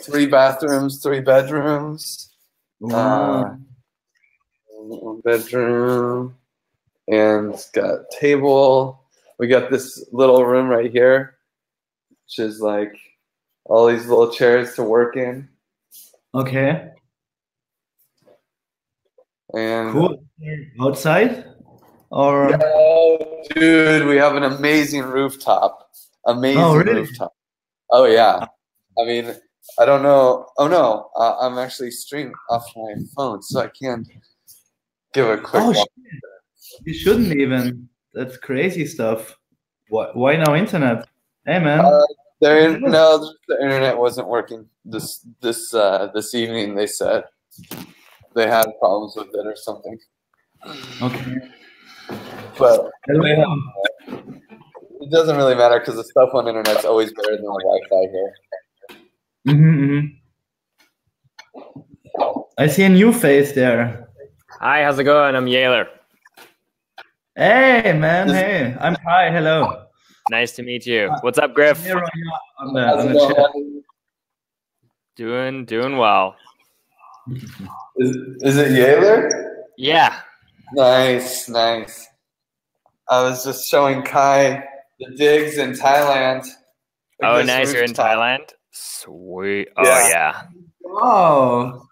3 bathrooms, 3 bedrooms. Wow. 1 bedroom, and it's got a table. We got this little room right here, which is like all these little chairs to work in. Okay. And cool. Outside? Or yeah, dude, we have an amazing rooftop. Amazing rooftop. Oh yeah. I mean, I don't know. Oh no, I'm actually streaming off my phone, so I can't give a quick. Oh, you shouldn't even. That's crazy stuff. Why no internet? Hey man. No, the internet wasn't working this evening. They said they had problems with it or something. Okay. But it doesn't really matter because the stuff on the internet's always better than the Wi-Fi here. I see a new face there. Hi, how's it going? I'm Yaler. Hey man, hey. I'm Kai, hello. Nice to meet you. What's up, Griff? On the chat. Doing well. Is it Yaler? Yeah. Nice. I was just showing Kai the digs in Thailand. Oh, nice. You're in Thailand? Sweet. Oh, yeah. Wow.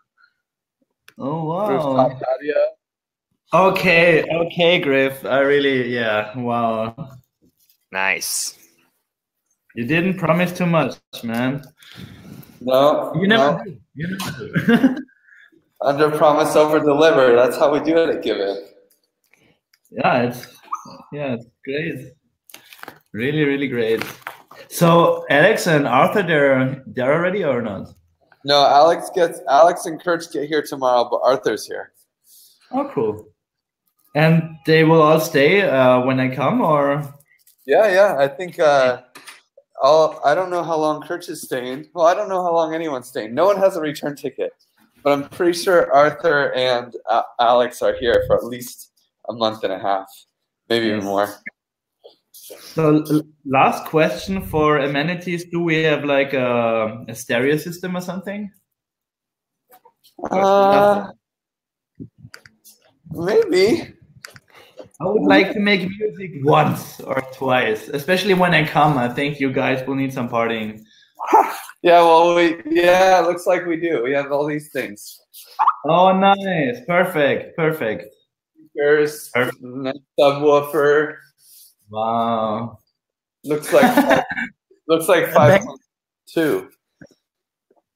Oh, wow. Okay, Griff. I really, wow. Nice. You didn't promise too much, man. No. You never do. You never do. Under promise, over deliver. That's how we do it at Giveth. Yeah, it's great. Really, really great. So Alex and Arthur, they're already or not? No, Alex and Kurtz get here tomorrow, but Arthur's here. Oh, cool. And they will all stay when I come, or? Yeah. I think I don't know how long Kurtz is staying. Well, I don't know how long anyone's staying. No one has a return ticket, but I'm pretty sure Arthur and Alex are here for at least a month and a half, maybe even more. So last question for amenities. Do we have like a stereo system or something? Maybe. I would like to make music once or twice, especially when I come. I think you guys will need some partying. Yeah, well, it looks like we do. We have all these things. Oh, nice. Perfect. Speakers, nice subwoofer. Wow. Looks like 5.2.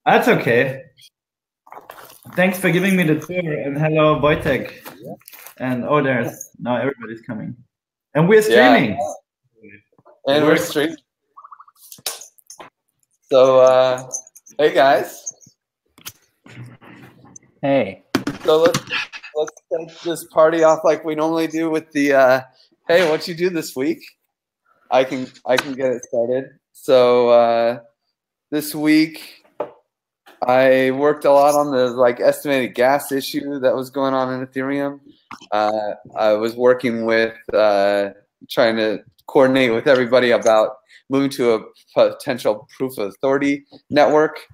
That's okay. Thanks for giving me the tour, and hello, Wojtek. Yeah. And now everybody's coming, and we're streaming. Yeah. And we're streaming. So, hey guys. Hey. So let's take this party off like we normally do with the. Hey, what you do this week? I can get it started. So this week I worked a lot on the estimated gas issue that was going on in Ethereum. I was working with trying to coordinate with everybody about moving to a potential proof of authority network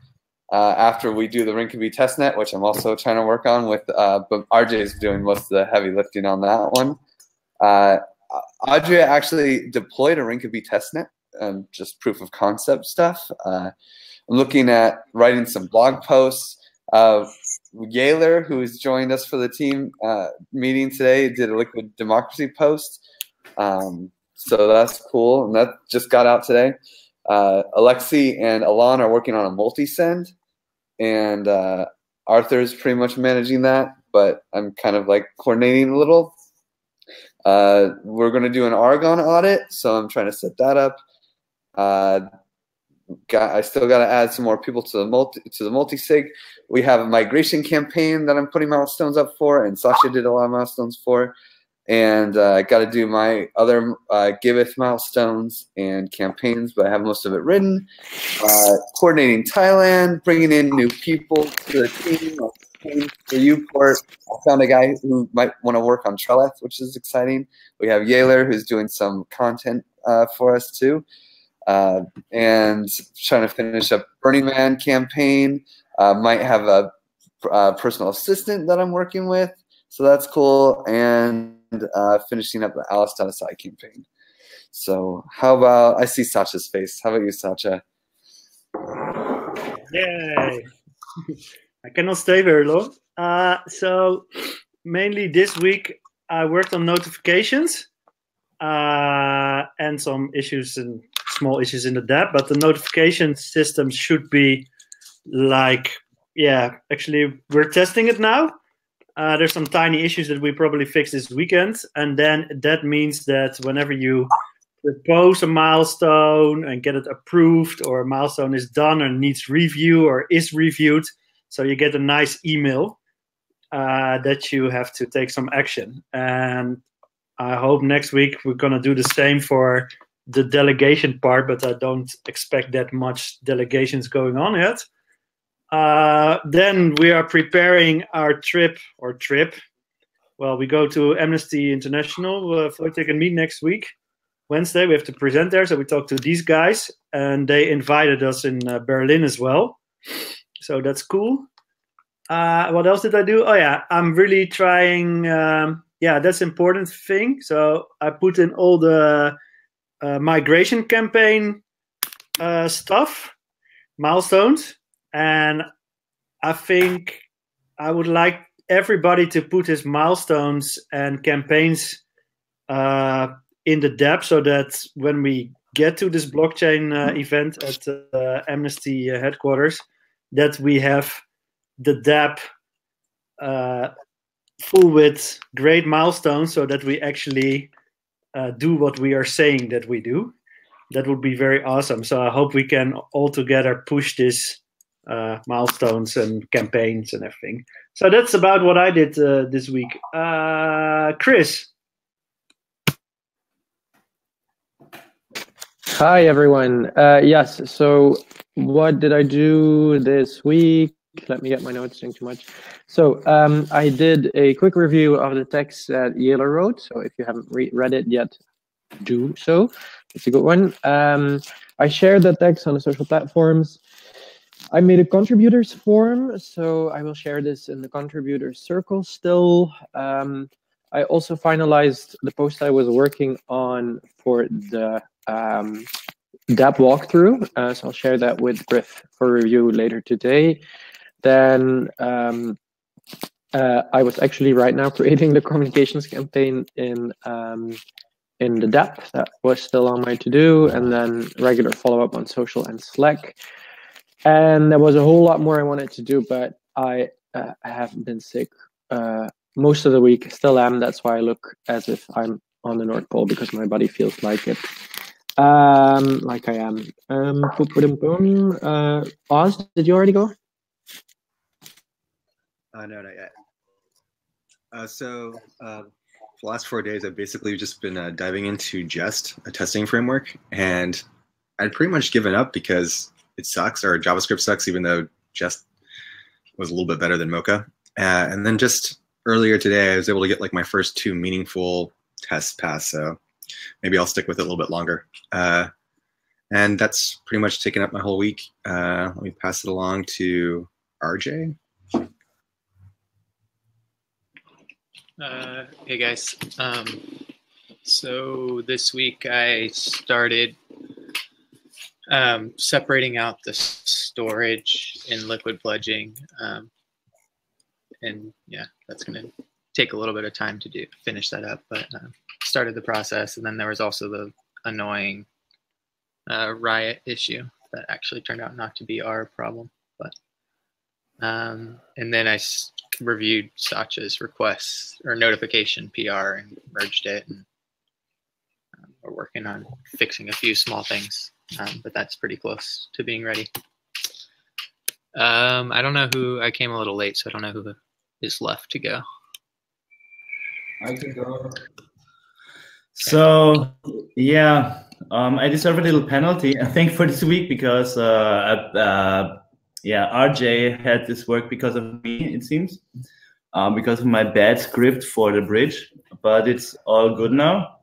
after we do the Rinkeby testnet, which I'm also trying to work on with. But RJ is doing most of the heavy lifting on that one. Audrey actually deployed a Rinkeby testnet, just proof of concept stuff. I'm looking at writing some blog posts. Yaler, who has joined us for the team meeting today, did a liquid democracy post. So that's cool, and that just got out today. Alexi and Alon are working on a multi-send, and Arthur's pretty much managing that, but I'm kind of coordinating a little. We're going to do an Argon audit, so I'm trying to set that up. I still got to add some more people to the multi-sig. We have a migration campaign that I'm putting milestones up for, and Sasha did a lot of milestones for. And I got to do my other Giveth milestones and campaigns, but I have most of it written. Coordinating Thailand, bringing in new people to the team. For Uport, I found a guy who might want to work on Trelleth, which is exciting. We have Yaler, who's doing some content for us too. and trying to finish up Burning Man campaign. Might have a personal assistant that I'm working with, so that's cool. And finishing up the Alice.si campaign. So how about, I see Sacha's face. How about you, Sacha? Yay! I cannot stay very long. So mainly this week I worked on notifications and some issues and small issues in the DApp, but the notification system should be like, yeah, actually we're testing it now. There's some tiny issues that we probably fix this weekend, and then that means that whenever you propose a milestone and get it approved, or a milestone is done or needs review or is reviewed, so you get a nice email that you have to take some action. And I hope next week we're going to do the same for the delegation part, but I don't expect that much delegations going on yet. Then we are preparing our trip. Well, we go to Amnesty International, Wojtek and me, next week. Wednesday, we have to present there, so we talked to these guys, and they invited us in Berlin as well. So that's cool. What else did I do? Oh yeah, I'm really trying. Yeah, that's important thing. So I put in all the migration campaign stuff, milestones, and I think I would like everybody to put his milestones and campaigns in the DApp, so that when we get to this blockchain event at Amnesty headquarters, that we have the DApp full with great milestones, so that we actually do what we are saying that we do. That would be very awesome. So I hope we can all together push this milestones and campaigns and everything. So that's about what I did this week. Chris. Hi, everyone. Yes, so what did I do this week? Let me get my notes, think too much. So I did a quick review of the text that Yela wrote. So if you haven't read it yet, do so. It's a good one. I shared the text on the social platforms. I made a contributors form, so I will share this in the contributors circle still. I also finalized the post I was working on for the DApp walkthrough, so I'll share that with Griff for review later today. Then I was actually right now creating the communications campaign in the DApp. That was still on my to-do, and then regular follow-up on social and Slack. And there was a whole lot more I wanted to do, but I have been sick most of the week, still am. That's why I look as if I'm on the North Pole, because my body feels like it. Like I am. Oz, did you already go? No, not yet. So for the last 4 days, I've basically just been diving into Jest, a testing framework, and I'd pretty much given up because it sucks, or JavaScript sucks, even though Jest was a little bit better than Mocha. And then just earlier today, I was able to get like my first 2 meaningful tests passed, so maybe I'll stick with it a little bit longer. And that's pretty much taken up my whole week. Let me pass it along to RJ. Hey guys. So this week I started separating out the storage in liquid pledging. And yeah, that's going to take a little bit of time to finish that up, but started the process. And then there was also the annoying riot issue that actually turned out not to be our problem. But and then I reviewed Sacha's requests or notification PR and merged it, and we're working on fixing a few small things, but that's pretty close to being ready. I don't know who, I came a little late, so I don't know who is left to go. I can go. So yeah, I deserve a little penalty, I think, for this week, because yeah, RJ had this work because of me, it seems, because of my bad script for the bridge, but it's all good now,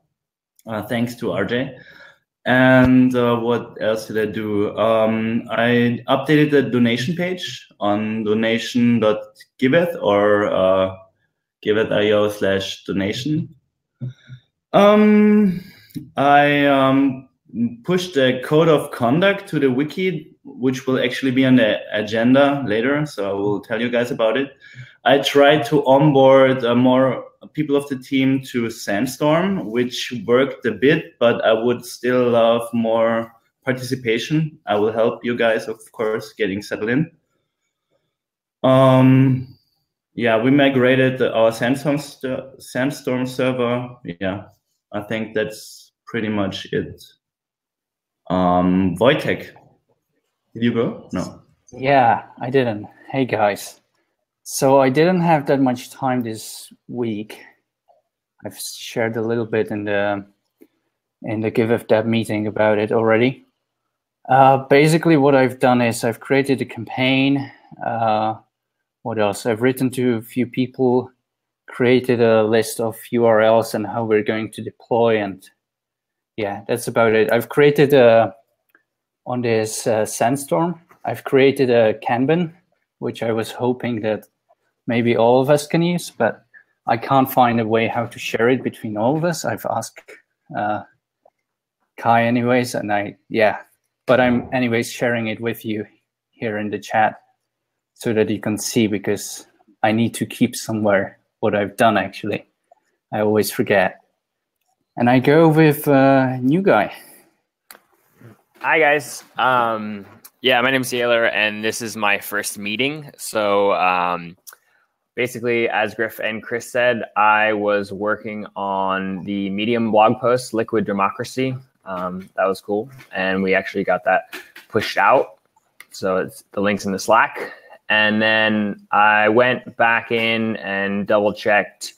thanks to RJ. And what else did I do? I updated the donation page on donation.giveth or giveth.io/donation. I pushed the code of conduct to the wiki, which will actually be on the agenda later, so I will tell you guys about it. I tried to onboard more people of the team to Sandstorm, which worked a bit, but I would still love more participation. I will help you guys, of course, getting settled in. Yeah, we migrated our Sandstorm server. Yeah, I think that's pretty much it. Wojtek, did you go? No. Yeah, I didn't. Hey guys. So I didn't have that much time this week. I've shared a little bit in the Giveth DApp meeting about it already. Basically what I've done is I've created a campaign. What else? I've written to a few people, created a list of URLs and how we're going to deploy, and yeah, that's about it. I've created on this Sandstorm, I've created a Kanban, which I was hoping that maybe all of us can use, but I can't find a way how to share it between all of us. I've asked Kai anyways, and but I'm anyways sharing it with you here in the chat so that you can see, because I need to keep somewhere what I've done actually. I always forget. And I go with new guy. Hi guys. Yeah, my name's Taylor, and this is my first meeting. So basically, as Griff and Chris said, I was working on the Medium blog post, Liquid Democracy. That was cool. And we actually got that pushed out. So the link's in the Slack. And then I went back in and double checked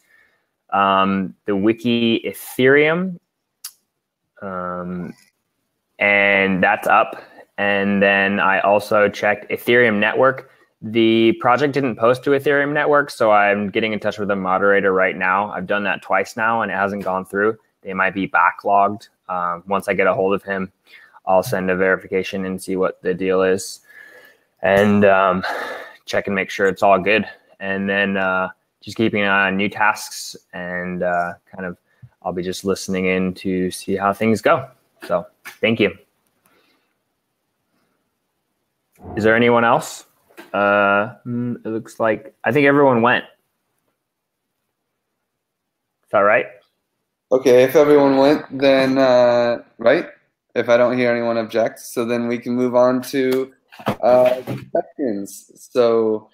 the wiki Ethereum. And that's up. And then I also checked Ethereum network. The project didn't post to Ethereum network, so I'm getting in touch with the moderator right now. I've done that twice now and it hasn't gone through. They might be backlogged. Once I get a hold of him, I'll send a verification and see what the deal is. And check and make sure it's all good. And then just keeping an eye on new tasks, and I'll be just listening in to see how things go. So thank you. Is there anyone else? It looks like, I think everyone went. Is that right? Okay, if everyone went, then right? If I don't hear anyone object, so then we can move on to check-ins. So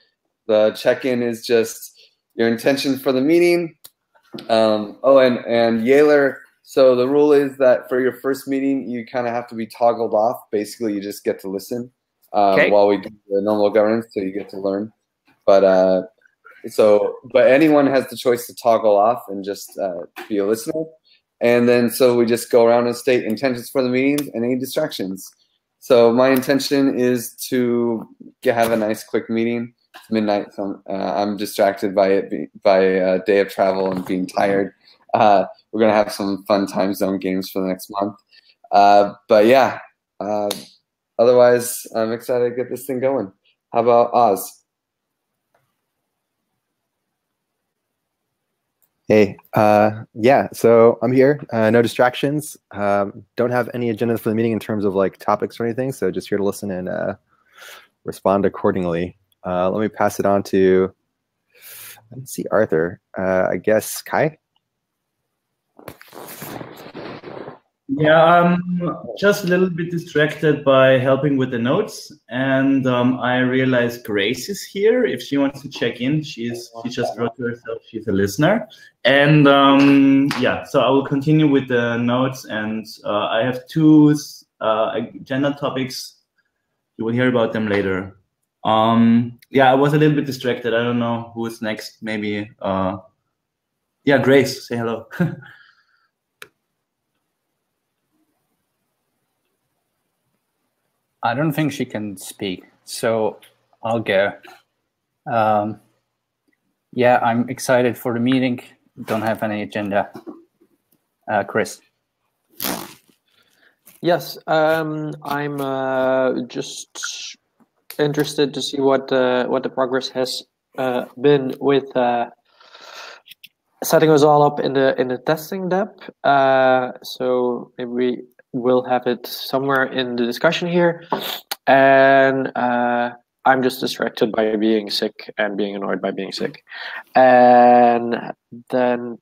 the check-in is just your intention for the meeting. And Yaler, so the rule is that for your first meeting, you kind of have to be toggled off. Basically, you just get to listen while we do the normal governance, so you get to learn. But anyone has the choice to toggle off and just be a listener. And then so we just go around and state intentions for the meetings and any distractions. So my intention is to have a nice quick meeting. It's midnight, so I'm distracted by a day of travel and being tired. We're gonna have some fun time zone games for the next month. But yeah, otherwise I'm excited to get this thing going. How about Oz? Hey, yeah, so I'm here, no distractions. Don't have any agenda for the meeting in terms of like topics or anything, so just here to listen and respond accordingly. Let me pass it on to, let's see, Arthur. I guess Kai? Yeah, I'm just a little bit distracted by helping with the notes, and I realized Grace is here. If she wants to check in, she just wrote to herself she's a listener. And yeah, so I will continue with the notes, and I have two agenda topics. You will hear about them later. Yeah, I was a little bit distracted. I don't know who is next. Maybe, yeah, Grace, say hello. I don't think she can speak, so I'll go. Yeah, I'm excited for the meeting. Don't have any agenda. Chris. Yes, I'm just interested to see what the progress has been with setting us all up in the testing DApp. So maybe we will have it somewhere in the discussion here. And I'm just distracted by being sick and being annoyed by being sick. And then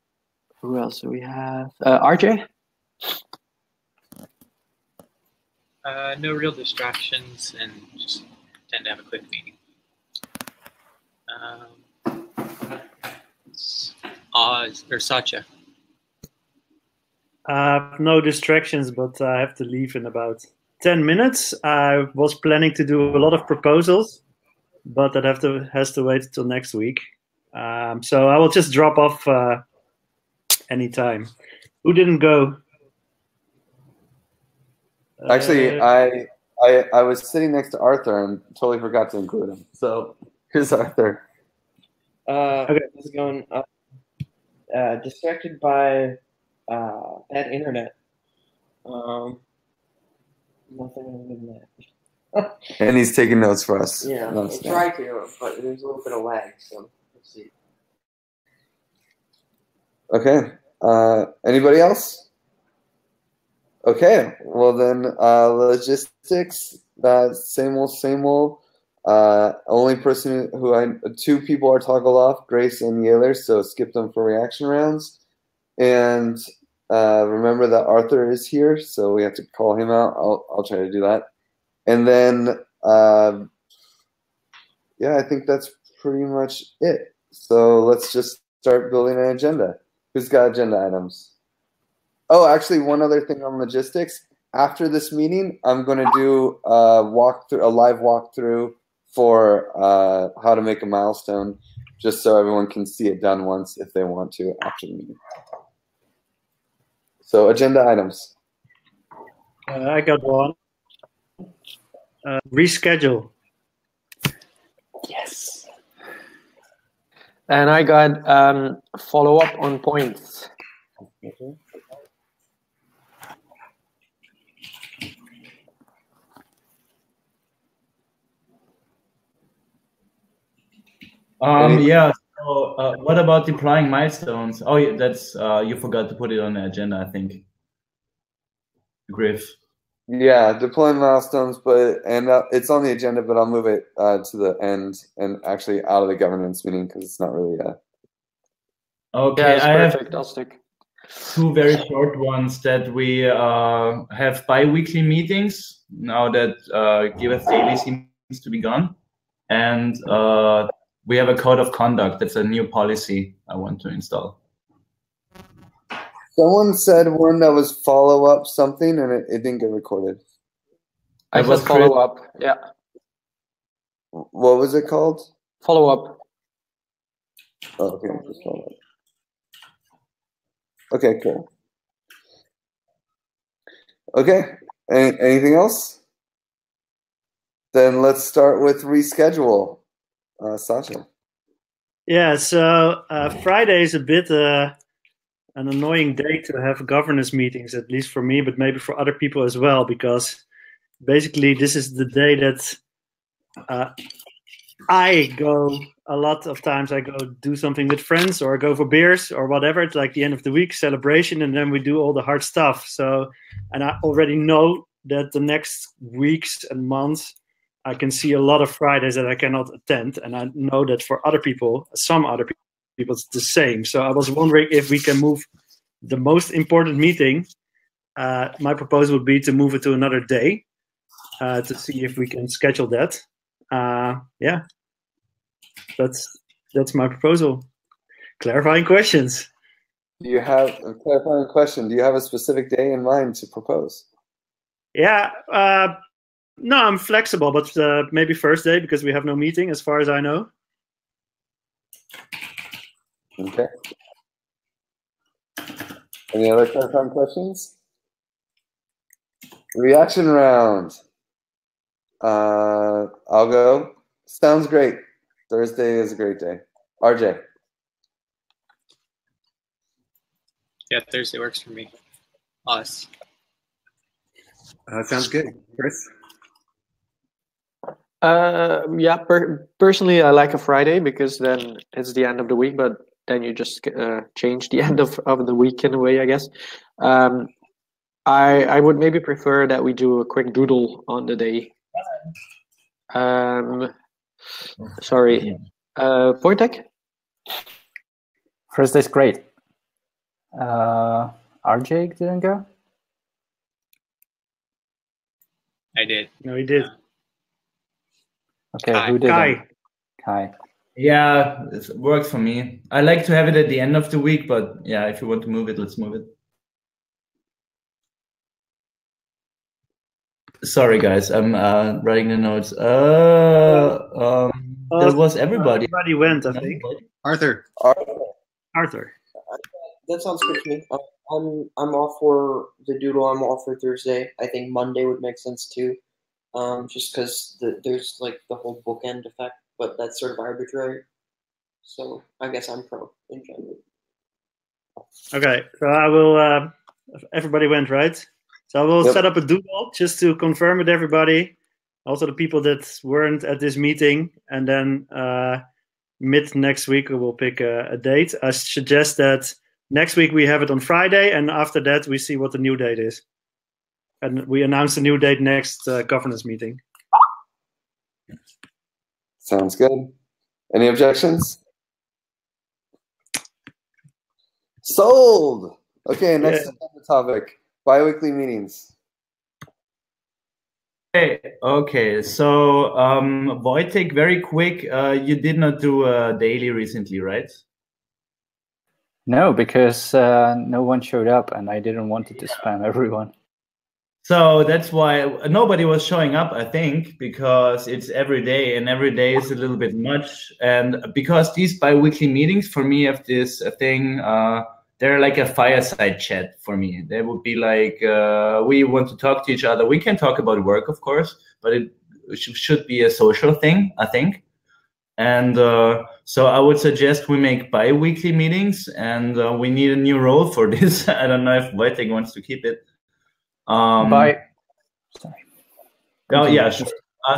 who else do we have? RJ? No real distractions, and just tend to have a quick meeting. Oz or Satya. No distractions, but I have to leave in about 10 minutes. I was planning to do a lot of proposals, but that has to wait till next week. So I will just drop off anytime. Who didn't go? Actually, I was sitting next to Arthur and totally forgot to include him. So here's Arthur. Okay. How's it going? Distracted by bad internet. Nothing other than that. And he's taking notes for us. Yeah, I try to, but there's a little bit of lag, so let's see. Okay. Anybody else? Okay. Well then, logistics. Same old. Only person two people are toggled off, Grace and Yaler, so skip them for reaction rounds. And remember that Arthur is here, so we have to call him out. I'll try to do that. And then, yeah, I think that's pretty much it. So let's just start building an agenda. Who's got agenda items? Oh, actually, one other thing on logistics. After this meeting, I'm going to do a live walkthrough for how to make a milestone, just so everyone can see it done once if they want to after the meeting. So agenda items. I got one. Reschedule. Yes. And I got follow up on points. Okay. Yeah. So, what about deploying milestones? Oh, yeah, that's you forgot to put it on the agenda, I think. Griff. Yeah, deploying milestones, but it's on the agenda, but I'll move it to the end and actually out of the governance meeting because it's not really. Okay, yeah, I perfect. have I'll stick. two very short ones that we have bi-weekly meetings now that Giveth Daily seems to be gone, and we have a code of conduct. That's a new policy I want to install. Someone said one that was follow up something and it didn't get recorded. I was said follow up. Yeah. What was it called? Follow up. Oh, okay, just follow up. Okay, cool. Okay, anything else? Then let's start with reschedule. Sasha. Yeah, so Friday is a bit an annoying day to have governance meetings, at least for me, but maybe for other people as well, because basically this is the day that I go a lot of times. I go do something with friends or go for beers or whatever. It's like the end of the week celebration, and then we do all the hard stuff. So, and I already know that the next weeks and months, I can see a lot of Fridays that I cannot attend, and I know that for other people, some other people, it's the same. So I was wondering if we can move the most important meeting. My proposal would be to move it to another day to see if we can schedule that. Yeah, that's my proposal. Clarifying questions. Do you have a clarifying question? Do you have a specific day in mind to propose? Yeah. No, I'm flexible, but maybe Thursday because we have no meeting, as far as I know. Okay. Any other clarifying questions? Reaction round. I'll go. Sounds great. Thursday is a great day. RJ. Yeah, Thursday works for me. Us. Sounds good. Chris? Yeah, personally, I like a Friday because then it's the end of the week, but then you just change the end of the week in a way, I guess. I would maybe prefer that we do a quick doodle on the day. Sorry, Wojtek? Thursday's great. RJ didn't go? I did. No, he did. Okay, Kai. who did? Kai. Yeah, it works for me. I like to have it at the end of the week, but yeah, if you want to move it, let's move it. Sorry, guys, I'm writing the notes. That was everybody. Everybody went, I think. Arthur. Arthur. That sounds good to me. I'm off for the doodle. I'm off for Thursday. I think Monday would make sense too, just because there's like the whole bookend effect, but that's sort of arbitrary. So I guess I'm pro in general. Okay, so I will. Everybody went, right? So I will set up a doodle just to confirm with everybody, also the people that weren't at this meeting, and then mid next week we will pick a date. I suggest that next week we have it on Friday, and after that we see what the new date is, and we announce the new date next governance meeting. Sounds good. Any objections? Sold. Okay, next topic. Bi-weekly meetings. Okay. So Wojtek, very quick. You did not do a daily recently, right? No, because no one showed up, and I didn't want it to spam everyone. So that's why nobody was showing up, I think, because it's every day, and every day is a little bit much. And because these bi-weekly meetings for me have this thing, they're like a fireside chat for me. They would be like, we want to talk to each other. We can talk about work, of course, but it should be a social thing, I think. And so I would suggest we make bi-weekly meetings, and we need a new role for this. I don't know if Wojtek wants to keep it. Sorry. Oh yeah, sure.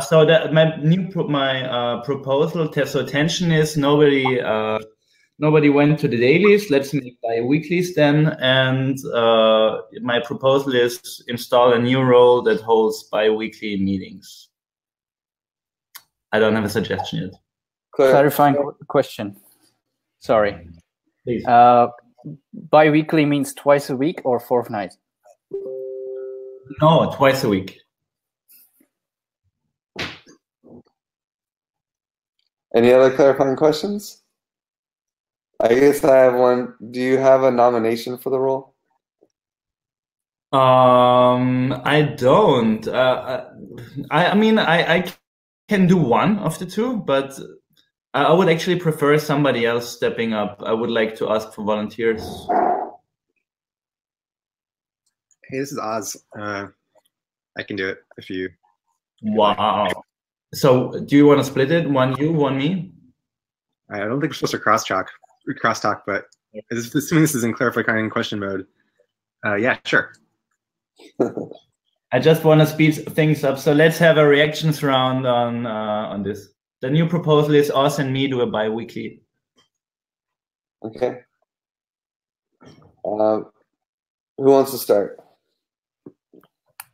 So that my proposal. So tension is nobody went to the dailies. Let's make bi-weeklies then. And my proposal is install a new role that holds bi-weekly meetings. I don't have a suggestion yet. Clarifying question. Sorry. Please. Bi-weekly means twice a week or fortnight? No, twice a week. Any other clarifying questions? I guess I have one. Do you have a nomination for the role? I don't. I mean, I can do one of the two, but I would actually prefer somebody else stepping up. I would like to ask for volunteers. Hey, this is Oz. I can do it if you. Wow. So, do you want to split it? One you, one me? I don't think we're supposed to crosstalk, but assuming this is in clarifying question mode, yeah, sure. I just want to speed things up. So let's have a reactions round on this. The new proposal is us and me do a bi-weekly. Okay. Who wants to start?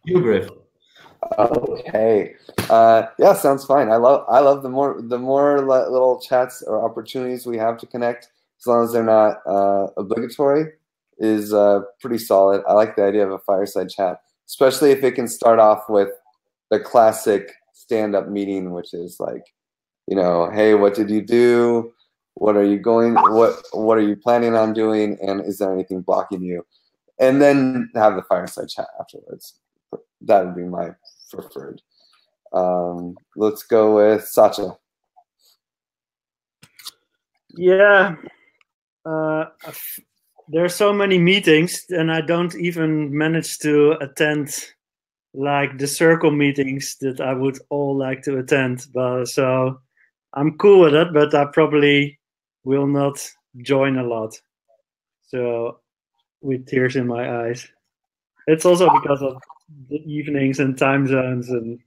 You, Griff. Okay. Yeah, sounds fine. I love the more little chats or opportunities we have to connect, as long as they're not obligatory, is pretty solid. I like the idea of a fireside chat, especially if it can start off with the classic stand-up meeting, which is like, you know, hey, what did you do? What are you planning on doing? And is there anything blocking you? And then have the fireside chat afterwards. That would be my preferred. Let's go with Sacha. Yeah. There are so many meetings, and I don't even manage to attend like the circle meetings that I would all like to attend. But so I'm cool with it, but I probably will not join a lot. So with tears in my eyes. It's also because of the evenings and time zones, and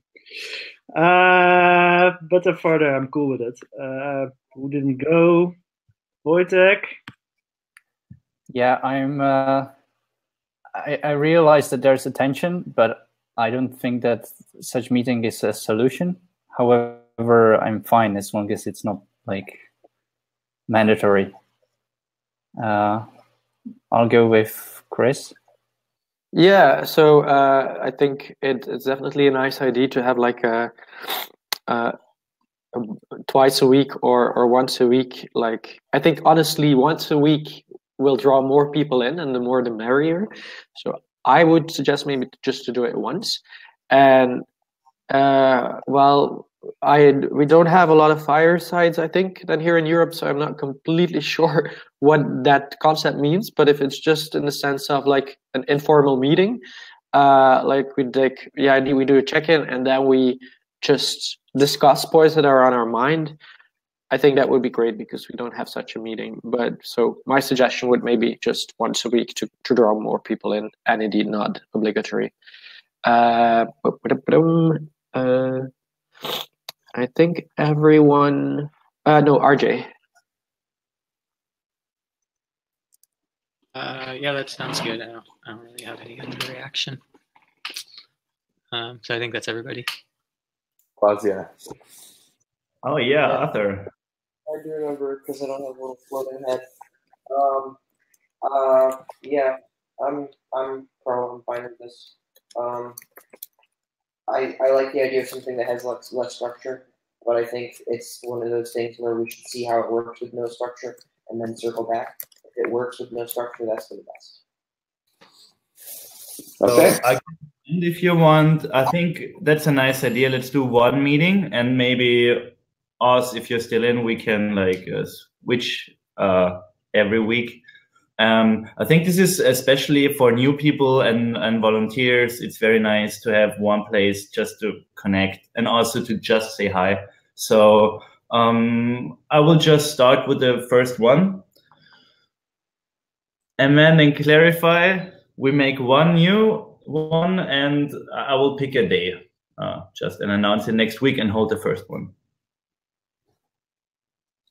but the further I'm cool with it. Who didn't go? Wojtek. Yeah, I realize that there's a tension, but I don't think that such meeting is a solution. However, I'm fine as long as it's not like mandatory. I'll go with Chris. Yeah, so I think it's definitely a nice idea to have like a twice a week or once a week. Like, I think honestly, once a week will draw more people in, and the more the merrier. So I would suggest maybe just to do it once. And well, we don't have a lot of firesides, I think, than here in Europe, so I'm not completely sure what that concept means. But if it's just in the sense of like an informal meeting, like we do a check-in and then we just discuss points that are on our mind, I think that would be great because we don't have such a meeting. But so my suggestion would maybe just once a week to draw more people in, and indeed not obligatory. I think everyone. No, RJ. Yeah, that sounds good. I don't really have any other reaction. So I think that's everybody. Claudia. Oh yeah, Arthur. I do remember because I don't have a little floating head. Yeah, I'm probably fine with this. I like the idea of something that has less structure, but I think it's one of those things where we should see how it works with no structure and then circle back. If it works with no structure, that's for the best. Okay. So and if you want, I think that's a nice idea. Let's do one meeting, and maybe us, if you're still in, we can like switch every week. I think this is especially for new people and volunteers. It's very nice to have one place just to connect and also to just say hi. So I will just start with the first one. And then clarify, we make one new one, and I will pick a day just and announce it next week and hold the first one.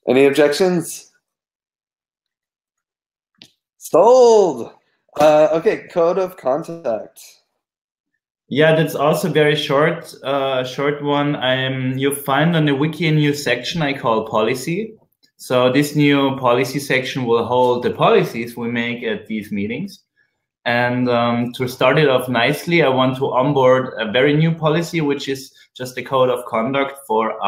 Any objections? Sold. Okay, code of contact. Yeah, that's also very short. Short one. You find on the wiki a new section I call policy. So this new policy section will hold the policies we make at these meetings. And to start it off nicely, I want to onboard a very new policy, which is just a code of conduct for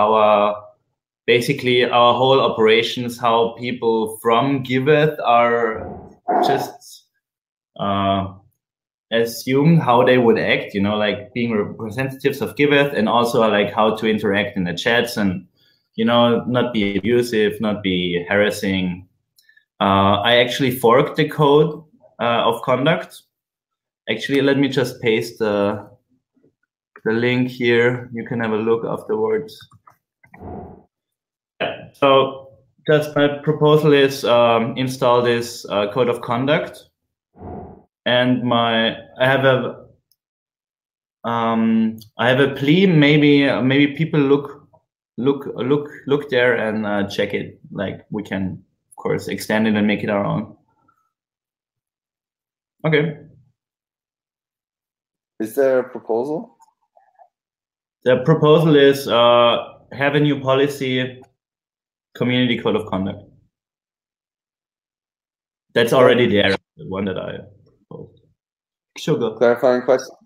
basically our whole operations, how people from Giveth are just assume how they would act, like being representatives of Giveth, and also like how to interact in the chats and, not be abusive, not be harassing. I actually forked the code of conduct. Actually, let me just paste the link here. You can have a look afterwards. Yeah. So just my proposal is install this code of conduct, and I have a plea. Maybe people look there and check it. Like we can, of course, extend it and make it our own. Okay. Is there a proposal? The proposal is have a new policy, community code of conduct. That's already there, the one that I proposed. Sugar. Clarifying question?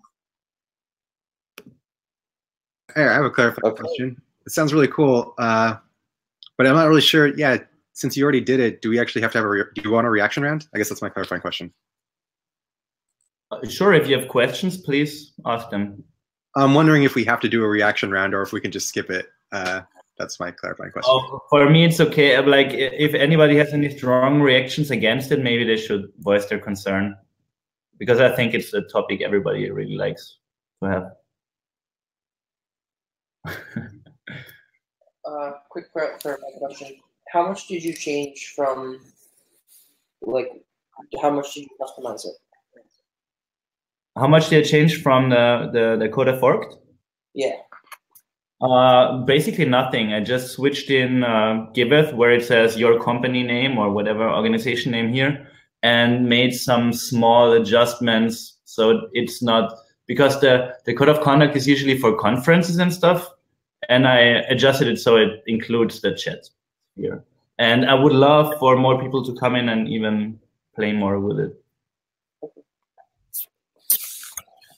Hey, I have a clarifying question. It sounds really cool, but I'm not really sure. Yeah, since you already did it, do we actually have to have do you want a reaction round? I guess that's my clarifying question. Sure, if you have questions, please ask them. I'm wondering if we have to do a reaction round or if we can just skip it. That's my clarifying question. For me, it's okay. Like, if anybody has any strong reactions against it, maybe they should voice their concern, because I think it's a topic everybody really likes to have. Quick clarifying question. How much did you change from, like, how much did you customize it? How much did it change from the code I forked? Yeah. Basically nothing. I just switched in Giveth, where it says your company name or whatever organization name here, and made some small adjustments. So it's not, because the code of conduct is usually for conferences and stuff, and I adjusted it so it includes the chat here. And I would love for more people to come in and even play more with it.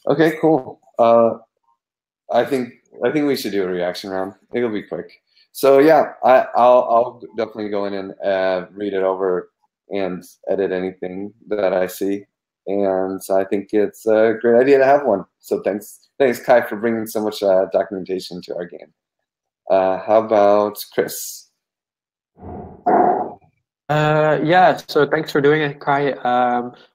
Okay, cool. I think we should do a reaction round. It'll be quick. So yeah, I'll definitely go in and read it over and edit anything that I see. And I think it's a great idea to have one. So thanks Kai for bringing so much documentation to our game. How about Chris? Yeah, so thanks for doing it, Kai.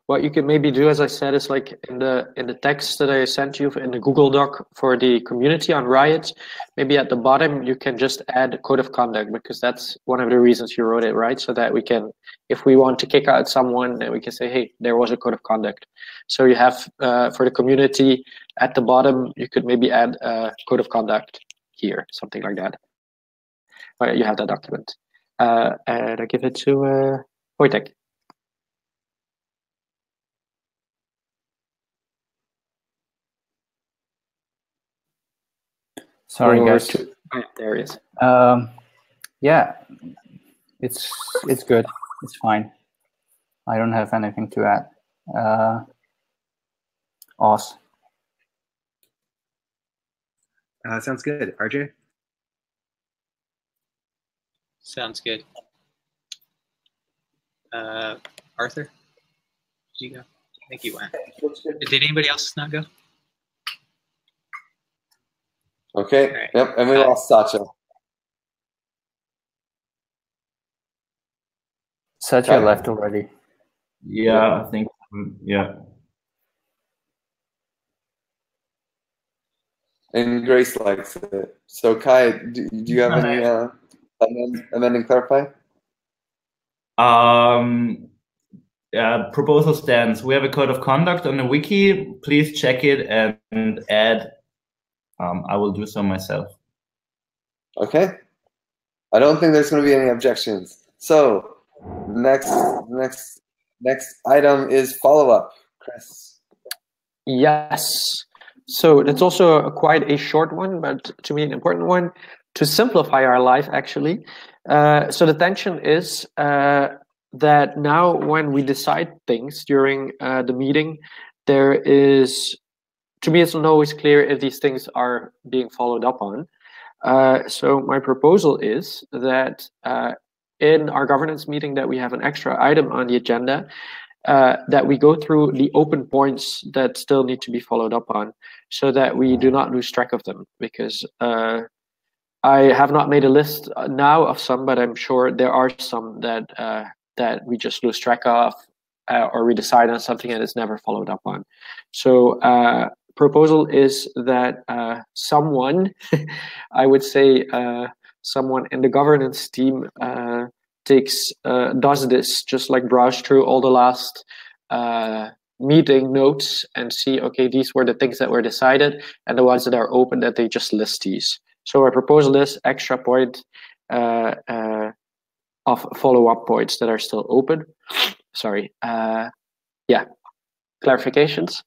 What you could maybe do, as I said, is like in the text that I sent you in the Google Doc for the community on Riot, maybe at the bottom you can just add code of conduct, because that's one of the reasons you wrote it, right? So that we can, if we want to kick out someone, then we can say, hey, there was a code of conduct. So you have for the community at the bottom, you could maybe add code of conduct here, something like that. Oh, yeah, you have that document. And I give it to Wojtek. Sorry, guys. There it is. Yeah, it's good. It's fine. I don't have anything to add. Awesome. Sounds good. RJ? Sounds good. Arthur, did you go? I think you went. Did anybody else not go? Okay. Right. Yep. And we lost Satya. Satya left already. Yeah, I think. Yeah. And Grace likes it. So Kai, do you have any amend and clarify? Proposal stands. We have a code of conduct on the wiki. Please check it and add. I will do so myself. Okay. I don't think there's going to be any objections. So next item is follow-up. Chris. Yes. So that's also quite a short one, but to me an important one to simplify our life, actually. So the tension is that now when we decide things during the meeting, there is, to me, it's not always clear if these things are being followed up on. So my proposal is that in our governance meeting that we have an extra item on the agenda, that we go through the open points that still need to be followed up on, so that we do not lose track of them. Because I have not made a list now of some, but I'm sure there are some that that we just lose track of, or we decide on something and it's never followed up on. So proposal is that someone, I would say someone in the governance team does this, just like browse through all the last meeting notes and see, okay, these were the things that were decided, and the ones that are open, that they just list these. So our proposal is extra point of follow-up points that are still open. Sorry. Yeah. Clarifications?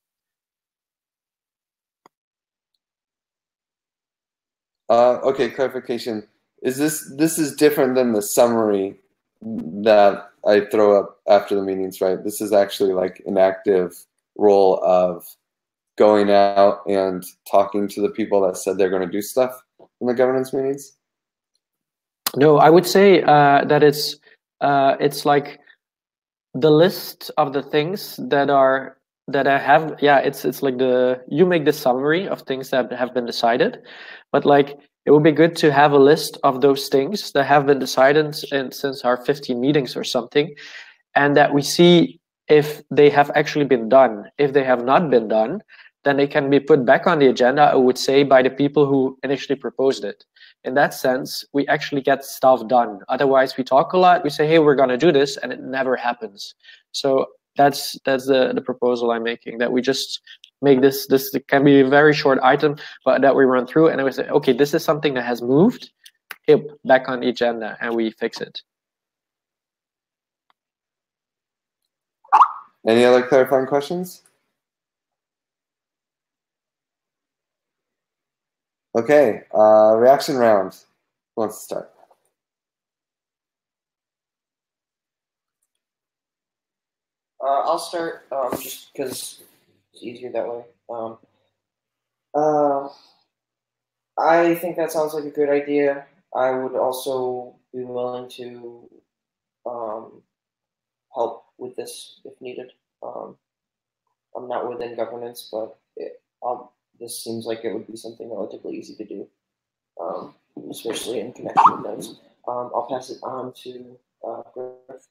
Okay, clarification. Is this is different than the summary that I throw up after the meetings, right? This is actually like an active role of going out and talking to the people that said they're going to do stuff in the governance meetings? No, I would say that it's like the list of the things that I have. Yeah, it's like you make the summary of things that have been decided, but like it would be good to have a list of those things that have been decided since our 15 meetings or something, and that we see if they have actually been done. If they have not been done, then they can be put back on the agenda, I would say, by the people who initially proposed it. In that sense, we actually get stuff done. Otherwise, we talk a lot, we say, hey, we're going to do this, and it never happens. So that's the proposal I'm making, that we just make this it can be a very short item, but that we run through and we say, okay, this is something that has moved back on the agenda, and we fix it. Any other clarifying questions? Okay, reaction round. Who wants to start? I'll start just because it's easier that way. I think that sounds like a good idea. I would also be willing to help with this if needed. I'm not within governance, but this seems like it would be something relatively easy to do, especially in connection with nodes. I'll pass it on to Griff.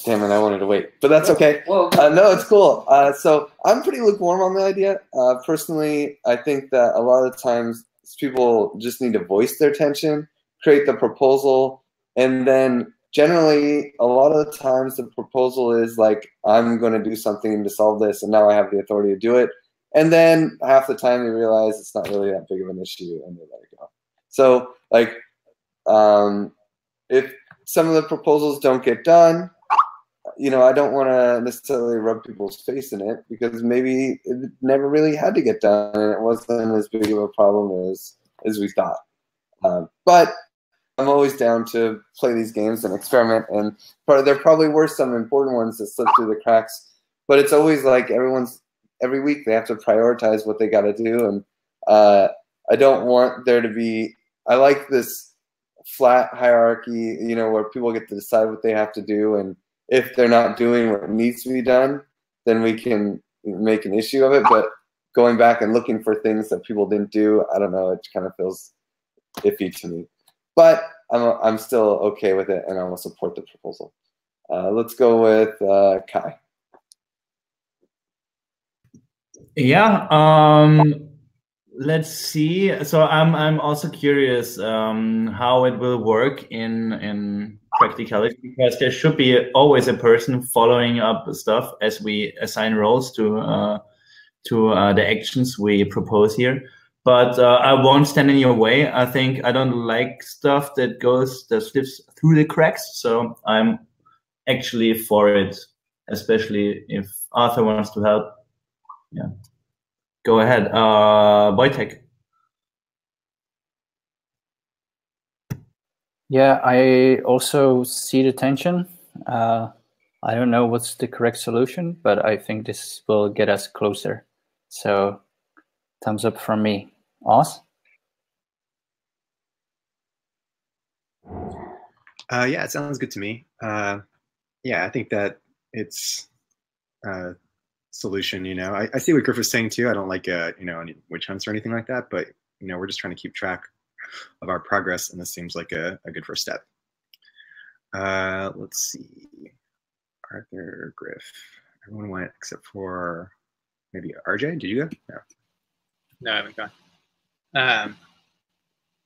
Damn it, I wanted to wait, but that's okay. Well, no, it's cool. So I'm pretty lukewarm on the idea. Personally, I think that a lot of the times people just need to voice their tension, create the proposal, and then generally a lot of the times the proposal is like, I'm going to do something to solve this, and now I have the authority to do it. And then half the time you realize it's not really that big of an issue, and they let it go. So like, if some of the proposals don't get done, you know, I don't want to necessarily rub people's face in it, because maybe it never really had to get done and it wasn't as big of a problem as we thought. But I'm always down to play these games and experiment, and there probably were some important ones that slipped through the cracks, but it's always like every week they have to prioritize what they got to do, and I don't want there to be, I like this flat hierarchy, you know, where people get to decide what they have to do, and if they're not doing what needs to be done, then we can make an issue of it. But going back and looking for things that people didn't do, I don't know, it kind of feels iffy to me. But I'm still okay with it, and I will support the proposal. Let's go with Kai. Yeah. Let's see. So I'm also curious how it will work in practicality, because there should be always a person following up stuff as we assign roles to the actions we propose here. But I won't stand in your way. I think I don't like stuff that slips through the cracks. So I'm actually for it, especially if Arthur wants to help. Yeah. Go ahead, Wojtek. Yeah, I also see the tension. I don't know what's the correct solution, but I think this will get us closer. So, thumbs up from me. Oz? Yeah, it sounds good to me. Yeah, I think that it's solution, you know. I see what Griff was saying too. I don't like you know, any witch hunts or anything like that, but you know, we're just trying to keep track of our progress, and this seems like a good first step. Let's see, Arthur, Griff, everyone went except for maybe RJ. Did you go? No, I haven't gone.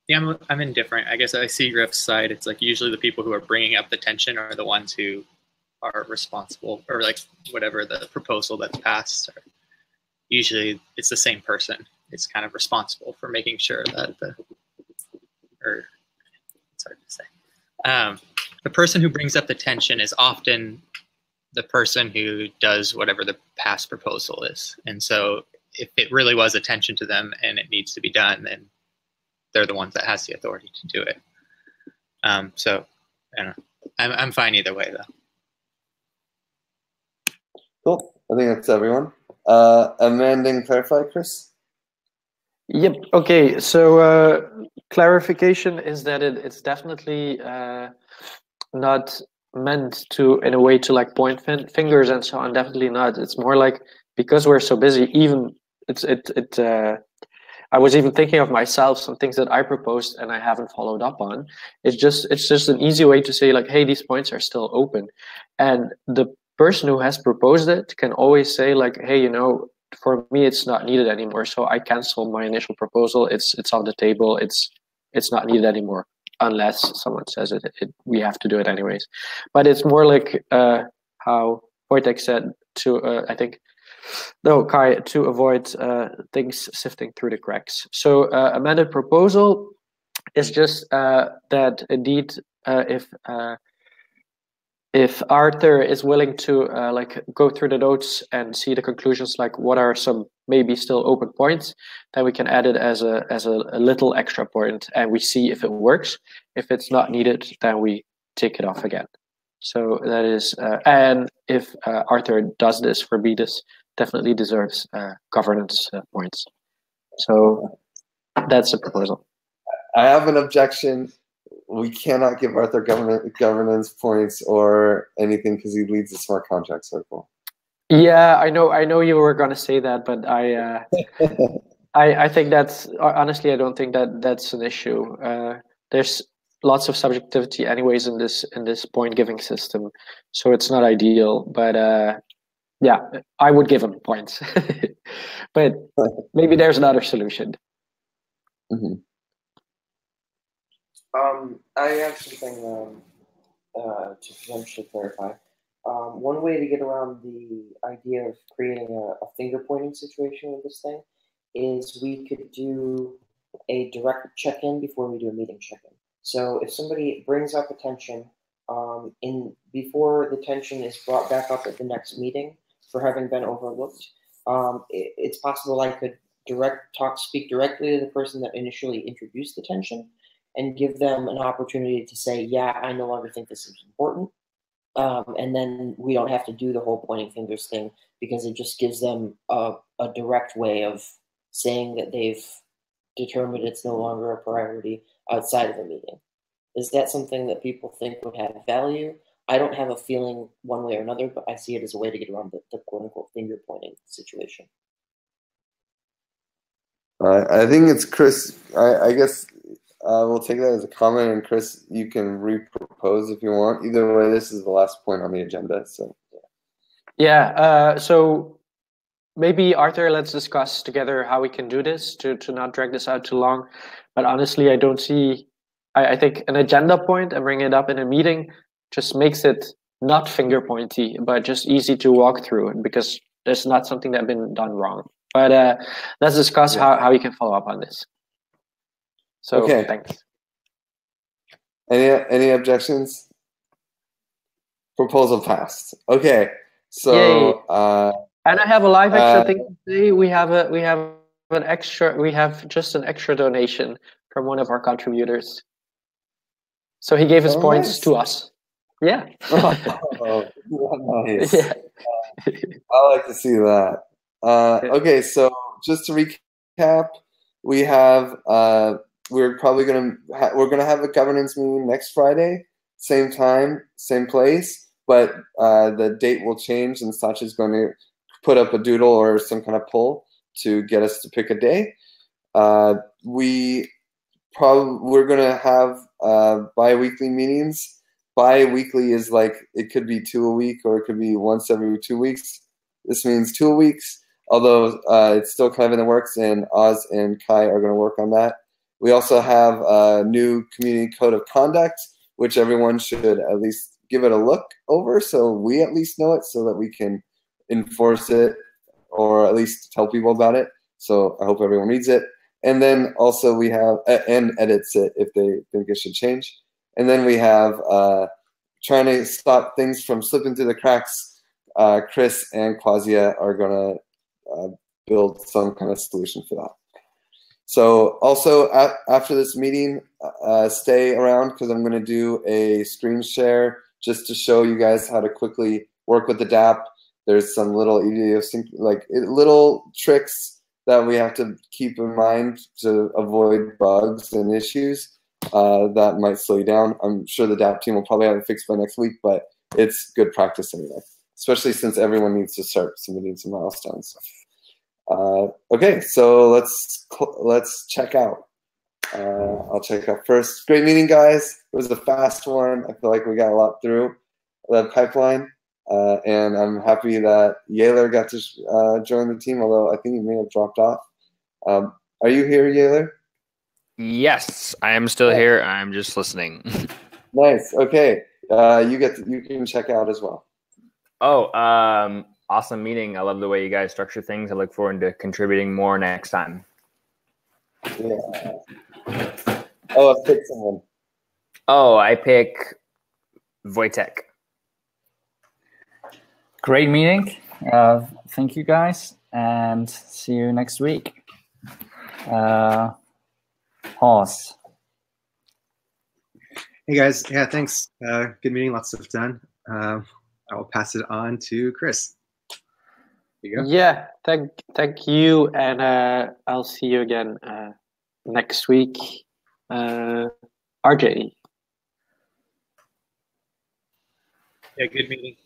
Yeah, I'm indifferent. I guess I see Griff's side. It's like usually the people who are bringing up the tension are the ones who are responsible, or like whatever the proposal that's passed. Or usually it's the same person. It's kind of responsible for making sure that it's hard to say. The person who brings up the tension is often the person who does whatever the past proposal is. And so if it really was a tension to them and it needs to be done, then they're the ones that has the authority to do it. So I don't know. I'm fine either way though. Cool. I think that's everyone. Amend and clarify, Chris? Yep. Okay. So clarification is that it's definitely not meant to, in a way, to like point fingers and so on. Definitely not. It's more like, because we're so busy, even I was even thinking of myself, some things that I proposed and I haven't followed up on. It's just an easy way to say like, hey, these points are still open. And the person who has proposed it can always say like, hey, you know, for me, it's not needed anymore. So I cancel my initial proposal. It's on the table. It's not needed anymore, unless someone says we have to do it anyways. But it's more like how Wojtek said to I think no Kai, to avoid things sifting through the cracks. So amended proposal is just that indeed if Arthur is willing to like go through the notes and see the conclusions, like what are some maybe still open points, then we can add it as a little extra point, and we see if it works. If it's not needed, then we take it off again. So that is, and if Arthur does this for me, this definitely deserves governance points. So that's a proposal. I have an objection. We cannot give Arthur governance points or anything because he leads the smart contract circle. Yeah, I know you were going to say that, but I think that's honestly, I don't think that that's an issue. There's lots of subjectivity anyways in this point giving system, so it's not ideal. But yeah, I would give him points, but maybe there's another solution. Mm-hmm. I have something to potentially clarify. One way to get around the idea of creating a finger pointing situation with this thing is we could do a direct check-in before we do a meeting check-in. So if somebody brings up a tension before the tension is brought back up at the next meeting for having been overlooked, it's possible I could speak directly to the person that initially introduced the tension and give them an opportunity to say, yeah, I no longer think this is important. And then we don't have to do the whole pointing fingers thing because it just gives them a direct way of saying that they've determined it's no longer a priority outside of a meeting. Is that something that people think would have value? I don't have a feeling one way or another, but I see it as a way to get around the quote-unquote finger pointing situation. I think it's Chris. I guess we'll take that as a comment, and Chris, you can re-propose if you want. Either way, this is the last point on the agenda. So yeah. So maybe Arthur, let's discuss together how we can do this to not drag this out too long. But honestly, I don't see. I think an agenda point and bringing it up in a meeting just makes it not finger pointy, but just easy to walk through, because there's not something that's been done wrong. But let's discuss how you can follow up on this. So okay. Thanks. Any objections? Proposal passed. Okay. So and I have a live extra thing to say. We have just an extra donation from one of our contributors. So he gave his points to us. Yeah. Nice. Yeah. I like to see that. Okay, so just to recap, we have we're gonna have a governance meeting next Friday, same time, same place, but the date will change, and Sacha's going to put up a doodle or some kind of poll to get us to pick a day. We're gonna have bi-weekly meetings. Bi-weekly is like, it could be 2 a week or it could be once every 2 weeks. This means 2 weeks, although it's still kind of in the works, and Oz and Kai are going to work on that. We also have a new community code of conduct, which everyone should at least give it a look over, so we at least know it, so that we can enforce it or at least tell people about it. So I hope everyone reads it. And then also we have, and edits it if they think it should change. And then we have trying to stop things from slipping through the cracks. Chris and Quasia are going to build some kind of solution for that. So also after this meeting, stay around, because I'm going to do a screen share just to show you guys how to quickly work with the DApp. There's some little little tricks that we have to keep in mind to avoid bugs and issues that might slow you down. I'm sure the DApp team will probably have it fixed by next week, but it's good practice anyway, especially since everyone needs to start submitting some milestones. Okay, so let's check out. I'll check out first. Great meeting, guys. It was a fast one. I feel like we got a lot through the pipeline. And I'm happy that Yaler got to join the team, although I think he may have dropped off. Are you here, Yaler? Yes, I am still here. I'm just listening. Nice. Okay. You can check out as well. Oh, awesome meeting. I love the way you guys structure things. I look forward to contributing more next time. Yeah. Oh, I picked someone. Oh, I pick Wojtek. Great meeting. Thank you guys, and see you next week. Horst. Hey guys, yeah, thanks. Good meeting, lots of fun. I will pass it on to Chris. There you go. Yeah, thank you, and I'll see you again next week. RJ. Yeah, good meeting.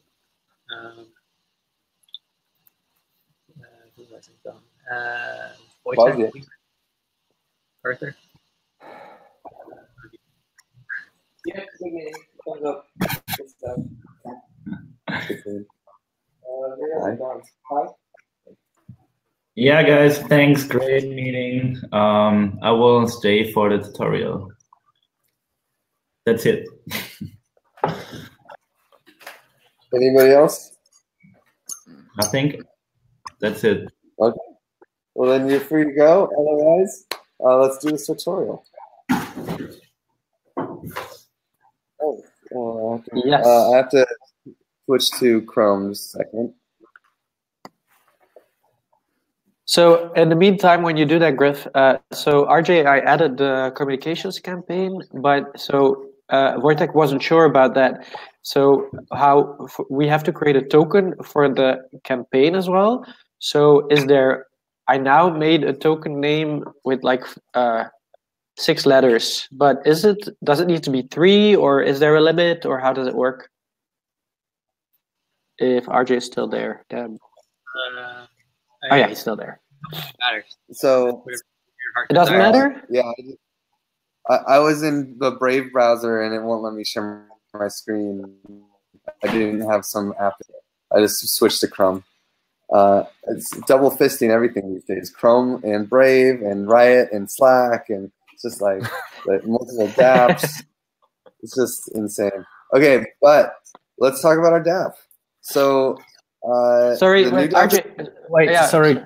Who wasn't gone? Wojtek, Arthur. Yeah, good meeting. Thumbs up. Good stuff. Hi. Yeah, guys, thanks. Great meeting. I will stay for the tutorial. That's it. Anybody else? Nothing. That's it. Okay. Well, then you're free to go. Otherwise, let's do this tutorial. Oh, Yes. I have to switch to Chrome just a second. So in the meantime, when you do that, Griff, so RJ, I added the communications campaign, but so Wojtek wasn't sure about that. So we have to create a token for the campaign as well. So I now made a token name with like 6 letters, but does it need to be 3, or is there a limit, or how does it work? If RJ is still there, then. Oh yeah, he's still there. Matters. So it doesn't matter? Yeah. I was in the Brave browser and it won't let me share my screen. I didn't have some app. I just switched to Chrome. It's double fisting everything these days. Chrome and Brave and Riot and Slack, and it's just like multiple dapps. It's just insane. Okay, but let's talk about our dapp. So sorry, wait, RJ. Wait, yeah. Sorry,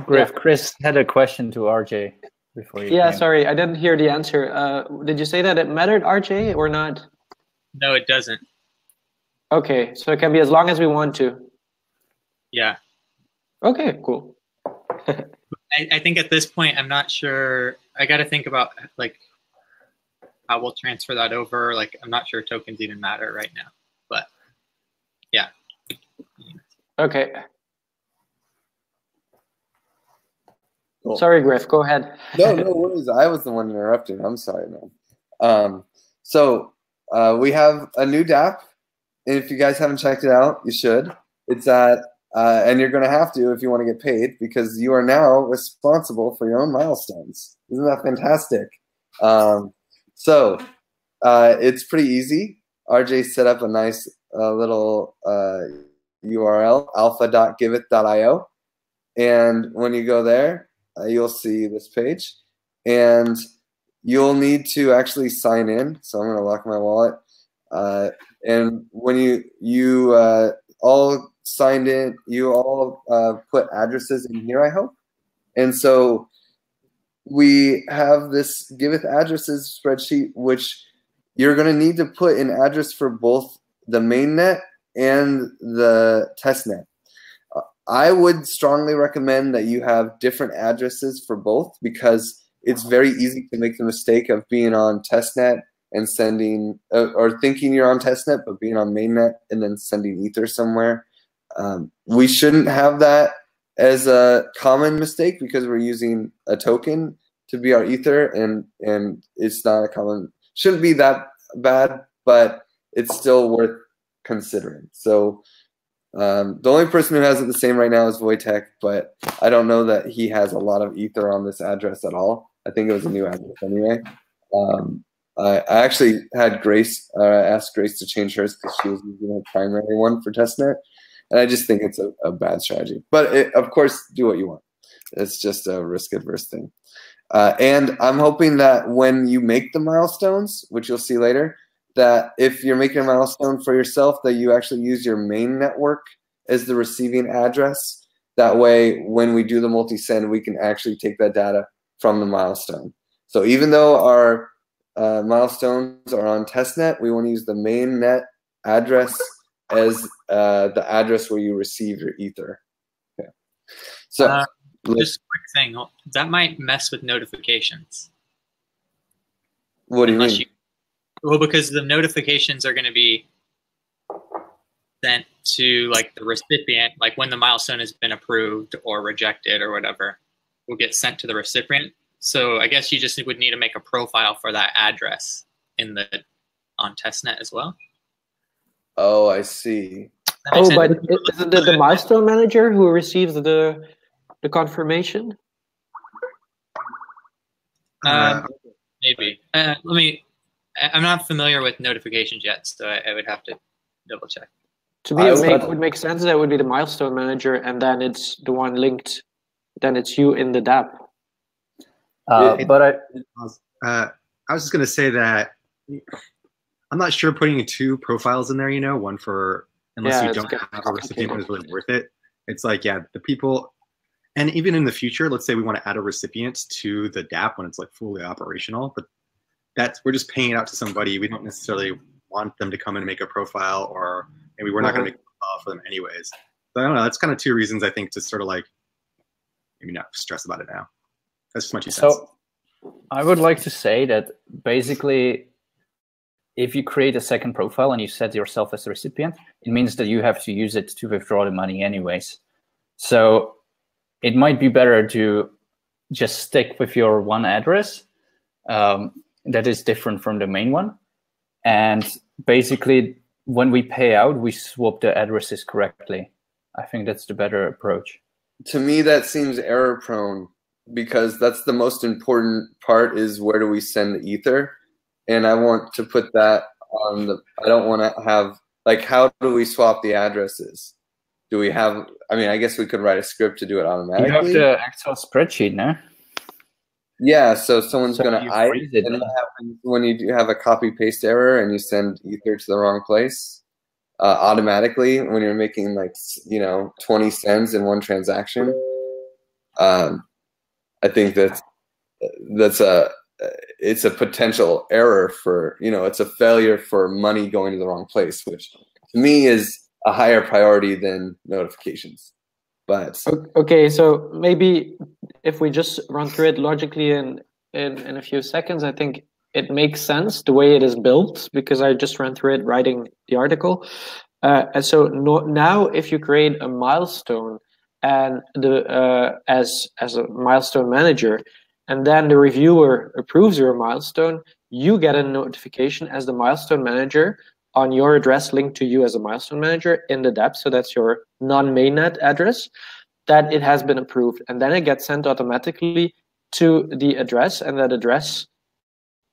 Griff. Yeah. Chris had a question to RJ before you. Yeah, came. sorry, I didn't hear the answer. Did you say that it mattered, RJ, or not? No, it doesn't. Okay, so it can be as long as we want to. Yeah. Okay, cool. I think at this point, I'm not sure. I got to think about like how we'll transfer that over. Like, I'm not sure tokens even matter right now, but yeah. Okay. Cool. Sorry, Griff, go ahead. No worries. I was the one interrupting. I'm sorry, man. So we have a new DApp. And if you guys haven't checked it out, you should. It's at, and you're going to have to if you want to get paid, because you are now responsible for your own milestones. Isn't that fantastic? So it's pretty easy. RJ set up a nice little URL, alpha.giveth.io. And when you go there, you'll see this page. And you'll need to actually sign in. So I'm going to lock my wallet. And when you all signed in, you all put addresses in here, I hope. And so we have this Giveth addresses spreadsheet, which you're going to need to put an address for both the mainnet and the testnet. I would strongly recommend that you have different addresses for both, because it's very easy to make the mistake of being on testnet and sending or thinking you're on testnet but being on mainnet and then sending ether somewhere. We shouldn't have that as a common mistake, because we're using a token to be our ether, and it's not a common, shouldn't be that bad, but it's still worth considering. So the only person who has it the same right now is Wojtek, but I don't know that he has a lot of ether on this address at all. I think it was a new address anyway. I actually had Grace, asked Grace to change hers because she was using her primary one for testnet. And I just think it's a bad strategy. But of course, do what you want. It's just a risk-adverse thing. And I'm hoping that when you make the milestones, which you'll see later, that if you're making a milestone for yourself, that you actually use your main network as the receiving address. That way, when we do the multi-send, we can actually take that data from the milestone. So even though our milestones are on testnet, we want to use the main net address as the address where you receive your Ether. Okay. So just a quick thing, that might mess with notifications. What do you mean? Well, because the notifications are going to be sent to like the recipient, like when the milestone has been approved or rejected or whatever, will get sent to the recipient. So I guess you just would need to make a profile for that address on testnet as well. Oh, I see. Oh, but isn't it the milestone manager who receives the confirmation? Maybe. I'm not familiar with notifications yet, so I would have to double check. To me, it would make sense that it would be the milestone manager, and then it's the one linked. Then it's you in the DApp. I was just going to say that I'm not sure putting 2 profiles in there, you know, one for, unless you don't have a recipient who's really worth it. It's like, yeah, the people, and even in the future, let's say we want to add a recipient to the DApp when it's like fully operational, but we're just paying it out to somebody. We don't necessarily want them to come in and make a profile, or maybe we're not going to make a profile for them anyways. So I don't know, that's kind of 2 reasons I think to sort of like, maybe not stress about it now. That's just my 2 cents. So I would like to say that basically, if you create a second profile and you set yourself as a recipient, it means that you have to use it to withdraw the money anyways. So it might be better to just stick with your one address that is different from the main one. And basically, when we pay out, we swap the addresses correctly. I think that's the better approach. To me, that seems error prone, because that's the most important part, is where do we send the Ether? And I want to put that on the, I don't want to have, like, how do we swap the addresses? Do we have, I mean, I guess we could write a script to do it automatically. You have the Excel spreadsheet now. Yeah, so someone's going to, and what happens when you do have a copy paste error and you send Ether to the wrong place? Automatically, when you're making like, you know, 20 cents in one transaction, I think it's a potential error for, you know, it's a failure for money going to the wrong place, which to me is a higher priority than notifications. But okay, so maybe if we just run through it logically in a few seconds, I think it makes sense the way it is built, because I just ran through it writing the article. And so now if you create a milestone and as a milestone manager, and then the reviewer approves your milestone, you get a notification as the milestone manager on your address linked to you as a milestone manager in the DApp. So that's your non-mainnet address, that it has been approved. And then it gets sent automatically to the address, and that address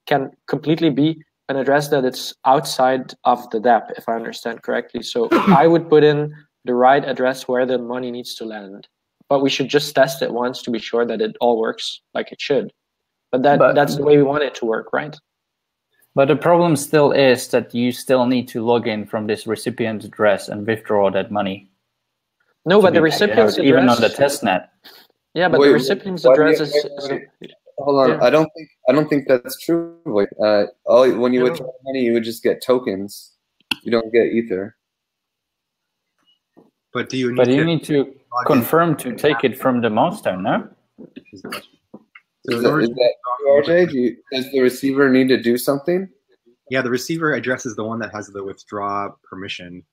can completely be an address that it's outside of the DApp, if I understand correctly. So I would put in the right address where the money needs to land. But we should just test it once to be sure that it all works like it should. But that's the way we want it to work, right? But the problem still is that you still need to log in from this recipient address and withdraw that money. No, but the recipient's address, even on the testnet. Yeah, but the recipient's address is. Hold on, yeah. I don't think that's true. Like, when you withdraw money, you would just get tokens. You don't get Ether. But do you need? But you need to confirm to take it from the milestone, no? Is that RJ? Does the receiver need to do something? Yeah, the receiver address is the one that has the withdraw permission.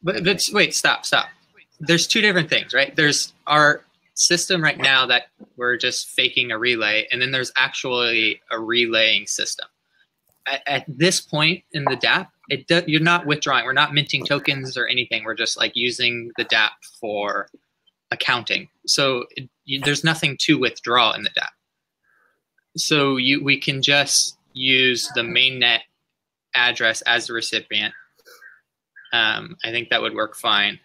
But wait, stop. There's 2 different things, right? There's our system right now that we're just faking a relay, and then there's actually a relaying system. At this point in the DApp, you're not withdrawing. We're not minting tokens or anything. We're just like using the DApp for accounting. So there's nothing to withdraw in the DApp. So we can just use the mainnet address as the recipient. I think that would work fine.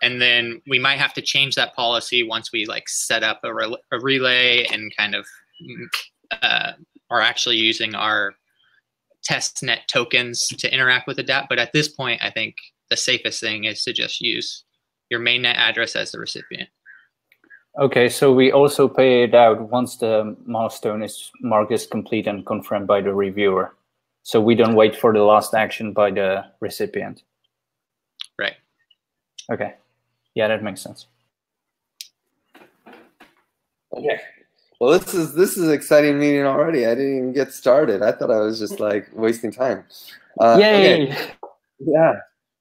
And then we might have to change that policy once we like set up a relay and kind of are actually using our testnet tokens to interact with the DApp. But at this point, I think the safest thing is to just use your mainnet address as the recipient. Okay, so we also pay it out once the milestone is marked as complete and confirmed by the reviewer. So we don't wait for the last action by the recipient. Right. Okay. Yeah, that makes sense. Okay. Well, this is an exciting meeting already. I didn't even get started. I thought I was just like wasting time. Yay! Okay. Yeah.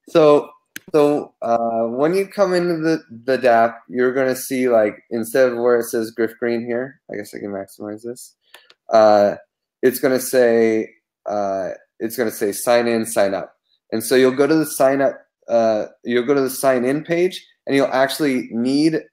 So when you come into the DApp, you're going to see, like, instead of where it says Griff Green here, I guess I can maximize this. It's going to say sign in, sign up, and so you'll go to the sign up. You'll go to the sign in page, and you'll actually need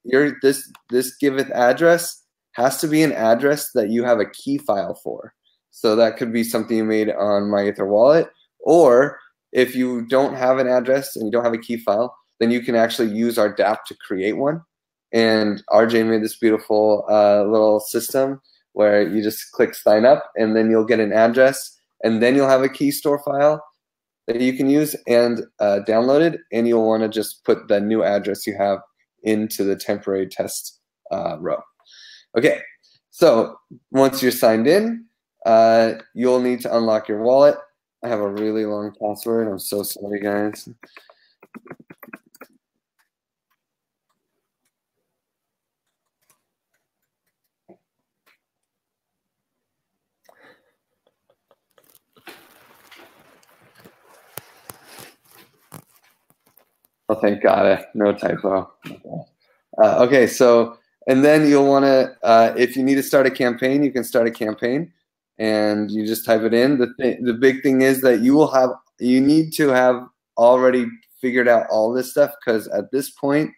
this Giveth address has to be an address that you have a key file for. So that could be something you made on MyEtherWallet, or if you don't have an address and you don't have a key file, then you can actually use our DApp to create one. And RJ made this beautiful little system where you just click sign up, and then you'll get an address, and then you'll have a key store file that you can use and download it, and you'll want to just put the new address you have into the temporary test row. Okay, so once you're signed in, you'll need to unlock your wallet. I have a really long password. I'm so sorry, guys. Oh, thank God, no typo. Okay, so, and then you'll want to, if you need to start a campaign, you can start a campaign, and you just type it in. The big thing is that you need to have already figured out all this stuff, because at this point,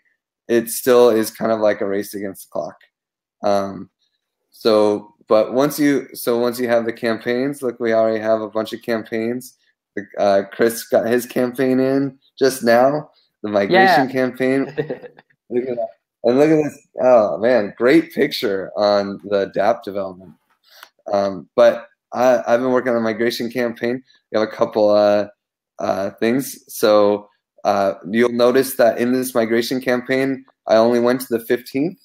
it still is kind of like a race against the clock. But once you have the campaigns, look, we already have a bunch of campaigns. Chris got his campaign in just now. The migration campaign. Look at that. And look at this. Oh, man, great picture on the DApp development. But I've been working on the migration campaign. We have a couple things. So you'll notice that in this migration campaign, I only went to the 15th.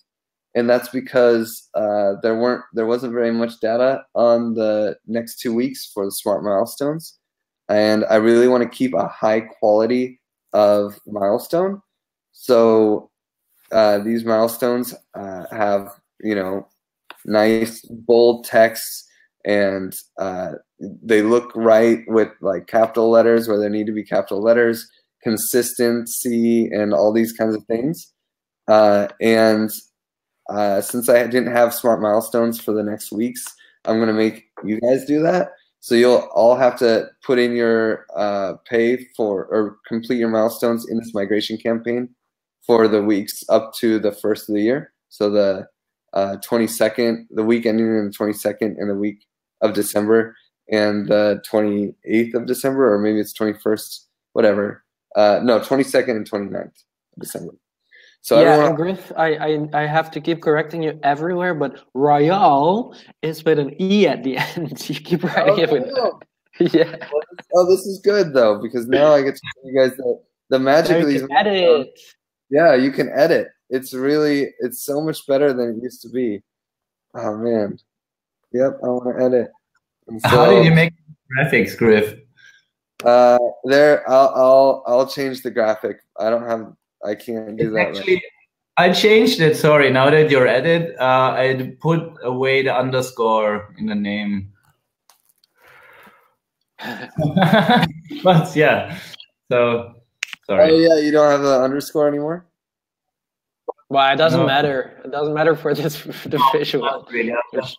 And that's because there wasn't very much data on the next 2 weeks for the smart milestones. And I really want to keep a high quality of milestone. So these milestones have, nice bold text, and they look right with like capital letters where there need to be capital letters, consistency, and all these kinds of things. Since I didn't have smart milestones for the next weeks, I'm going to make you guys do that. So you'll all have to put in your pay for or complete your milestones in this migration campaign for the weeks up to the first of the year. So the 22nd, the week ending in the 22nd, and the week of December, and the 28th of December, or maybe it's 21st, whatever. No, 22nd and 29th of December. So yeah, Griff, I have to keep correcting you everywhere, but Royale is with an E at the end. You keep writing it with yeah. Oh, this is good though, because now I get to show you guys the magic of these. Edit. Yeah, you can edit. It's so much better than it used to be. Oh man. Yep, I want to edit. So, how did you make graphics, Griff? I'll change the graphic. I can't do that. Actually, I changed it. Sorry. Now that you're at it, I put away the underscore in the name. But yeah, so sorry. Oh yeah, you don't have an underscore anymore? Well, it doesn't matter. It doesn't matter for the visual. Really.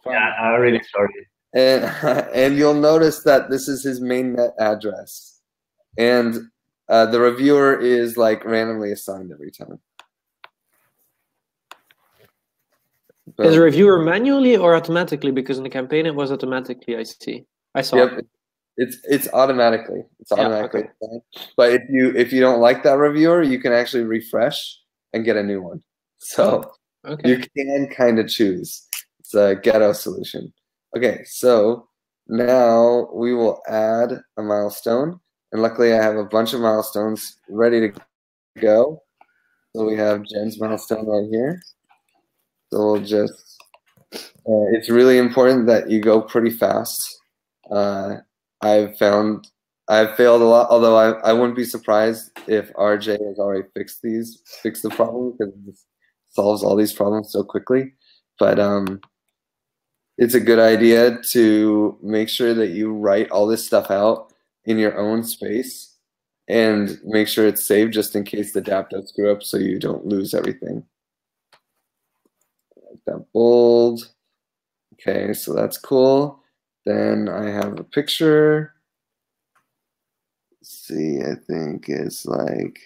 Yeah, I'm really sorry. And you'll notice that this is his mainnet address, and the reviewer is like randomly assigned every time. Is the reviewer manually or automatically? Because in the campaign it was automatically. I saw. Yep, it's automatically. It's automatically. Yeah, okay. But if you don't like that reviewer, you can actually refresh and get a new one. So you can kind of choose. It's a ghetto solution. Okay, so now we will add a milestone. And luckily I have a bunch of milestones ready to go. So we have Jen's milestone right here. So we'll just, it's really important that you go pretty fast. I've failed a lot, although I wouldn't be surprised if RJ has already fixed the problem, because it solves all these problems so quickly. But it's a good idea to make sure that you write all this stuff out in your own space and make sure it's saved just in case the DApp does screw up, so you don't lose everything. Like that bold. Okay, so that's cool. Then I have a picture. Let's see, I think it's like,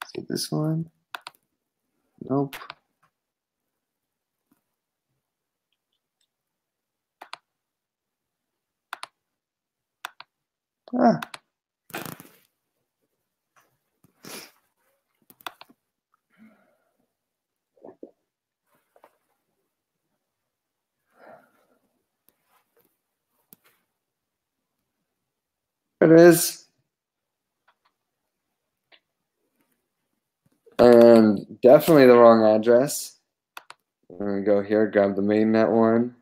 is it this one? Nope. Ah. There it is. And definitely the wrong address. I'm going to go here, grab the mainnet one.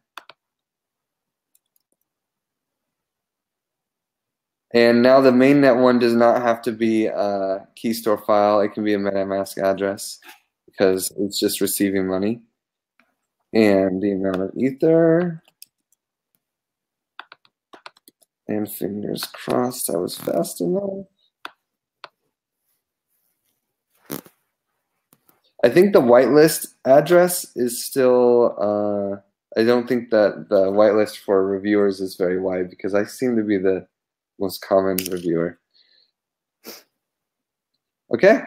And now the mainnet one does not have to be a key store file. It can be a MetaMask address because it's just receiving money. And the amount of Ether. And fingers crossed I was fast enough. I think the whitelist address is still, I don't think that the whitelist for reviewers is very wide because I seem to be the most common reviewer. Okay,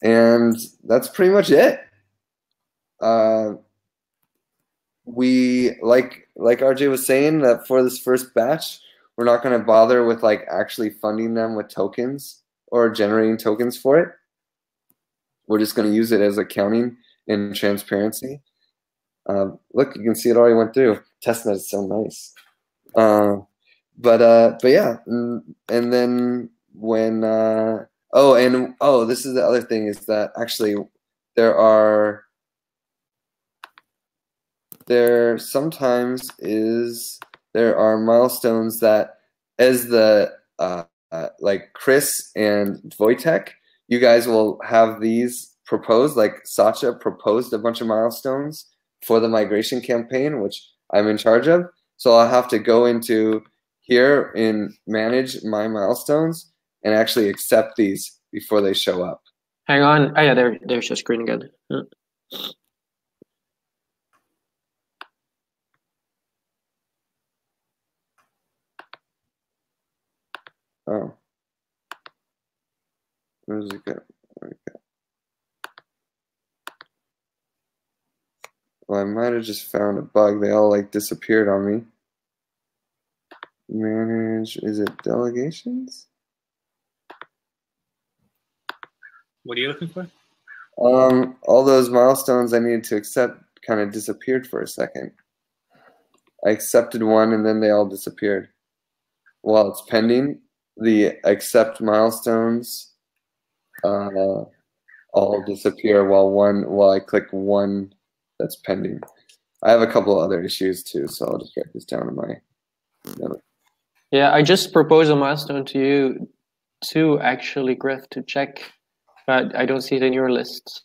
and that's pretty much it. We, like RJ was saying, that for this first batch, we're not going to bother with like actually funding them with tokens or generating tokens for it. We're just going to use it as accounting and transparency. Look, you can see it already went through. Testnet is so nice. But yeah, and then when this is the other thing, is that actually there are milestones that, as the like Chris and Wojtek, you guys will have these proposed. Like Satya proposed a bunch of milestones for the migration campaign, which I'm in charge of. So I'll have to go into here and manage my milestones and actually accept these before they show up. Hang on. Oh yeah, there's your screen again. Oh. Where's it go? Well, I might have just found a bug. They all like disappeared on me. Manage, is it delegations? What are you looking for? All those milestones I needed to accept kind of disappeared for a second. I accepted one and then they all disappeared. While it's pending, the accept milestones all disappear while I click one that's pending. I have a couple of other issues too, so I'll just write this down in my note. Yeah, I just proposed a milestone to you too, actually, Griff, to check, but I don't see it in your list.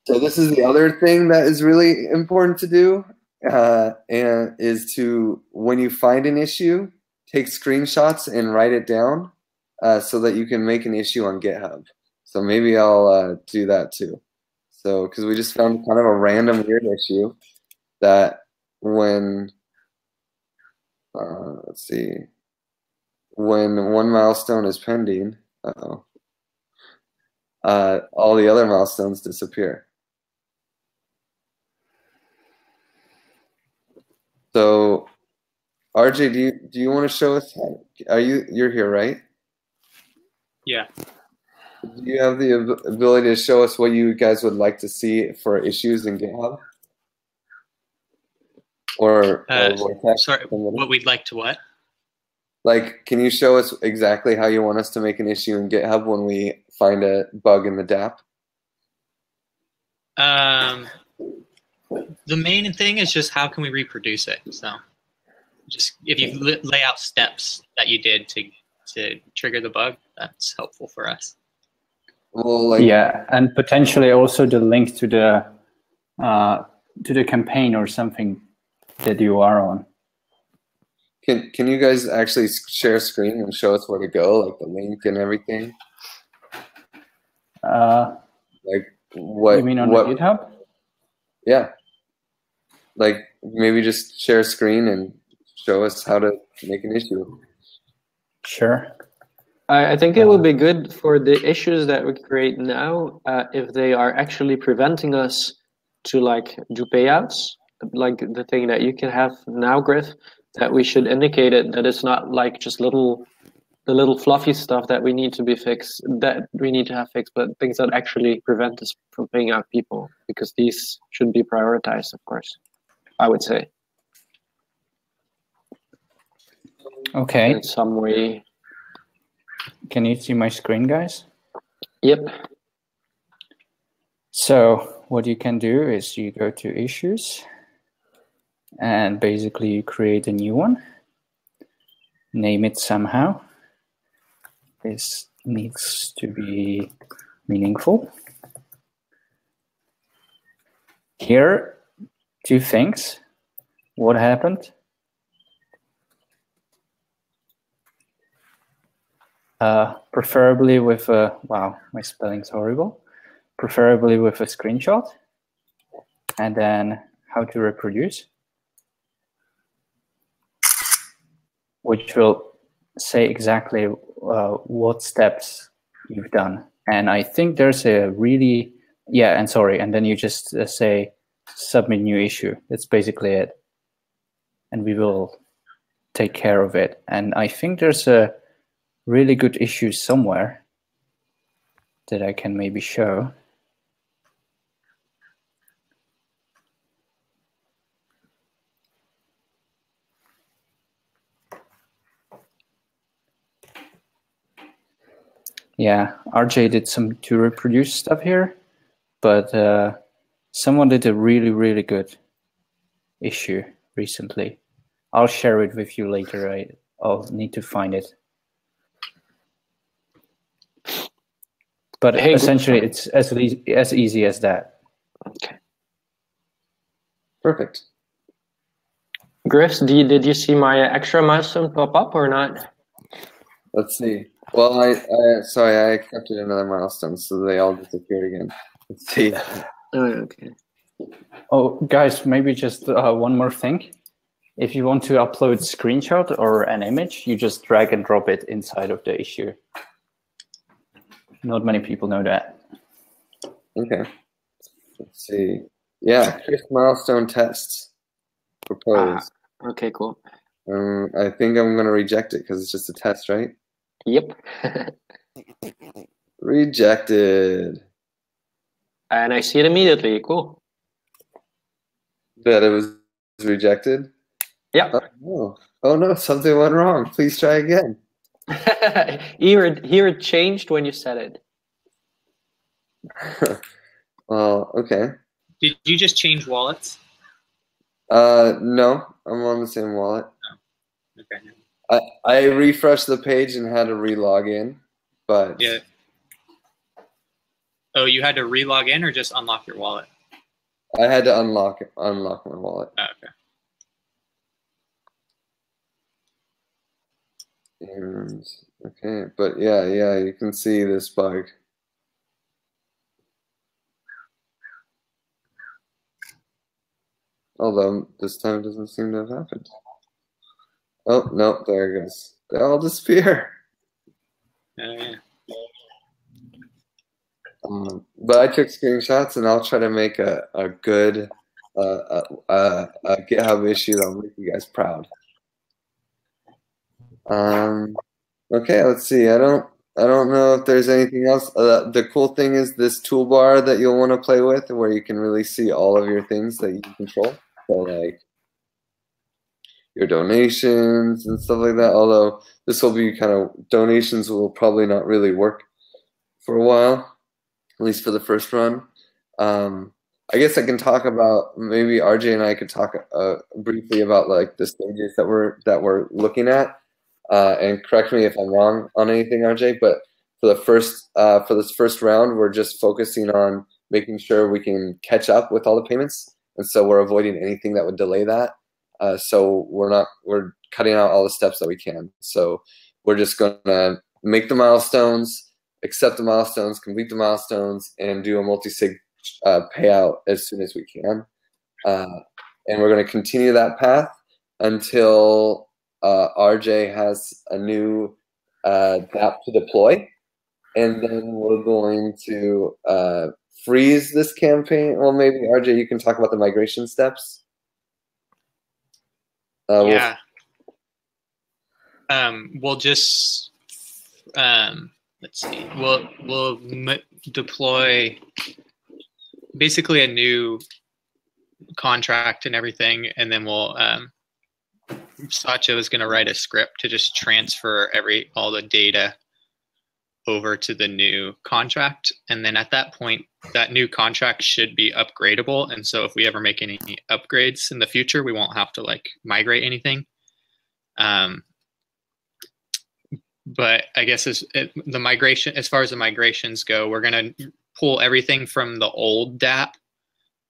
So this is the other thing that is really important to do, and is to, when you find an issue, take screenshots and write it down so that you can make an issue on GitHub. So maybe I'll do that too. So, because we just found kind of a random weird issue that when, let's see, when one milestone is pending, all the other milestones disappear. So, RJ, do you want to show us? You're here, right? Yeah. Do you have the ability to show us what you guys would like to see for issues in GitHub? Or sorry, what we'd like to what? Like, can you show us exactly how you want us to make an issue in GitHub when we find a bug in the DApp? The main thing is just how can we reproduce it. So, just if you lay out steps that you did to trigger the bug, that's helpful for us. Well, yeah, and potentially also the link to the campaign or something that you are on. Can you guys actually share a screen and show us where to go, like the link and everything? Like what? You mean on the GitHub? Yeah. Like maybe just share a screen and show us how to make an issue. Sure. I think it would be good for the issues that we create now if they are actually preventing us to like do payouts, like the thing that you can have now, Griff, that we should indicate it that it's not like just the little fluffy stuff that we need to be fixed, that we need to have fixed, but things that actually prevent us from paying out people, because these should be prioritized, of course, I would say. Okay. In some way. Can you see my screen, guys? Yep. So what you can do is you go to issues and basically you create a new one, name it somehow. This needs to be meaningful. Here, two things. What happened? Preferably with a, wow, my spelling's horrible. Preferably with a screenshot. And then how to reproduce, which will say exactly what steps you've done. And I think there's a really, yeah, and sorry, and then you just say submit new issue. That's basically it. And we will take care of it. And I think there's a really good issue somewhere that I can maybe show. Yeah, RJ did some to reproduce stuff here, but someone did a really, really good issue recently. I'll share it with you later. I'll need to find it. But hey, essentially, it's as easy as that. Okay. Perfect. Griff, did you see my extra milestone pop up or not? Let's see. Well, sorry, I accepted another milestone, so they all disappeared again. Let's see. Oh, okay. Oh, guys, maybe just one more thing. If you want to upload a screenshot or an image, you just drag and drop it inside of the issue. Not many people know that. Okay. Let's see. Yeah, Chris milestone tests proposed. Okay, cool. I think I'm going to reject it because it's just a test, right? Yep. Rejected. And I see it immediately. Cool. That it was rejected? Yep. Oh no, something went wrong. Please try again. Here it changed when you said it. Well, okay. Did you just change wallets? No, I'm on the same wallet. Oh, okay. I refreshed the page and had to re-log in, but yeah. Oh, you had to re-log in or just unlock your wallet? I had to unlock my wallet. Oh, okay. And okay, but yeah, you can see this bug. Although this time it doesn't seem to have happened. Oh no, there it goes. They all disappear. Yeah. But I took screenshots, and I'll try to make a good GitHub issue that'll make you guys proud. Okay, let's see. I I don't know if there's anything else. The cool thing is this toolbar that you'll want to play with, where you can really see all of your things that you control. So like your donations and stuff like that. Although this will be kind of, donations will probably not really work for a while, at least for the first run. I guess I can talk about, maybe RJ and I could talk briefly about like the stages that we're looking at. And correct me if I'm wrong on anything, RJ, but for this first round, we're just focusing on making sure we can catch up with all the payments, and so we're avoiding anything that would delay that. So we're cutting out all the steps that we can. So we're just gonna make the milestones, accept the milestones, complete the milestones, and do a multi-sig payout as soon as we can. And we're gonna continue that path until RJ has a new DApp to deploy, and then we're going to freeze this campaign. Well, maybe RJ, you can talk about the migration steps. Yeah. We'll just let's see. We'll deploy basically a new contract and everything, and then we'll Sacha is going to write a script to just transfer all the data over to the new contract, and then at that point that new contract should be upgradable, and so if we ever make any upgrades in the future, we won't have to like migrate anything. But I guess as far as the migrations go, we're going to pull everything from the old DApp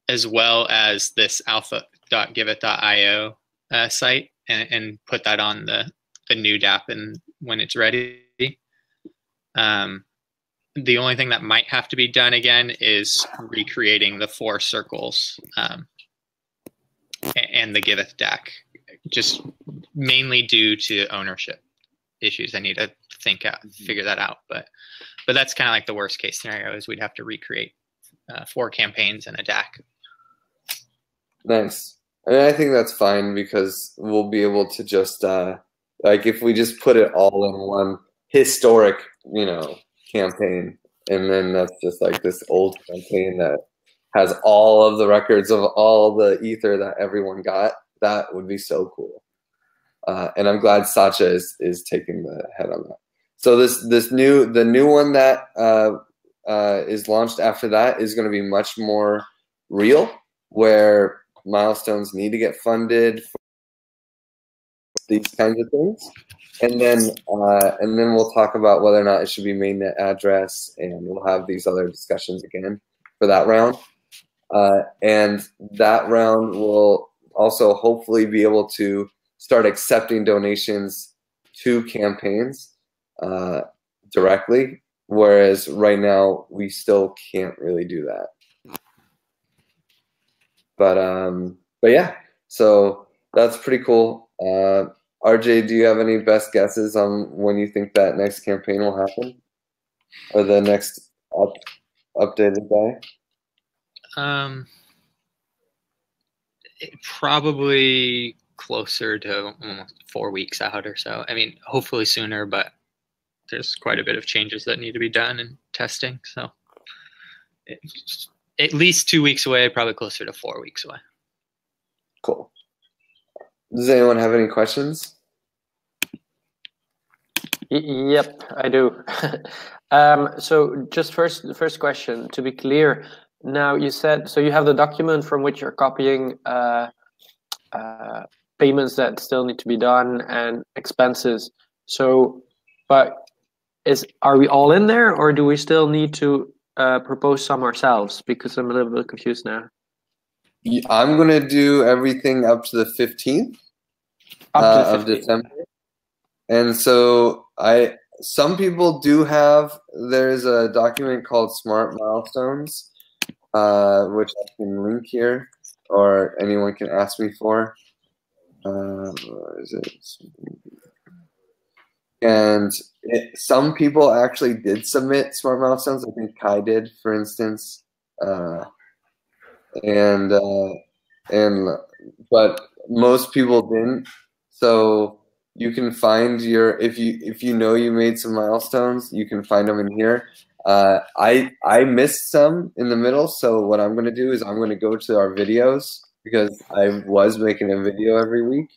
as well as this alpha.giveth.io site and put that on the new DApp and when it's ready. The only thing that might have to be done again is recreating the 4 circles and the Giveth DAC, just mainly due to ownership issues. I need to figure that out, but that's kind of like the worst case scenario, is we'd have to recreate 4 campaigns and a DAC. Nice. I mean, I think that's fine, because we'll be able to just like if we just put it all in one historic, campaign, and then that's just like this old campaign that has all of the records of all the ether that everyone got. That would be so cool. And I'm glad Sacha is taking the head on that. So the new one that is launched after that is going to be much more real, where milestones need to get funded for these kinds of things, and then we'll talk about whether or not it should be mainnet address, and we'll have these other discussions again for that round. And that round will also hopefully be able to start accepting donations to campaigns directly, whereas right now we still can't really do that. But yeah, so that's pretty cool. RJ, do you have any best guesses on when you think that next campaign will happen, or the next updated day? Probably closer to 4 weeks out or so. I mean, hopefully sooner, but there's quite a bit of changes that need to be done and testing. So at least 2 weeks away, probably closer to 4 weeks away. Cool. Does anyone have any questions? Yep, I do. So just the first question, to be clear. Now you said, so you have the document from which you're copying payments that still need to be done and expenses. So, but are we all in there, or do we still need to propose some ourselves? Because I'm a little bit confused now. I'm going to do everything up to the 15th of December. And so some people do have, there's a document called Smart Milestones, which I can link here, or anyone can ask me for. Where is it? And some people actually did submit Smart Milestones. I think Kai did, for instance. But most people didn't. So you can find your if you know you made some milestones, you can find them in here. I missed some in the middle, so what I'm going to do is I'm going to go to our videos because I was making a video every week,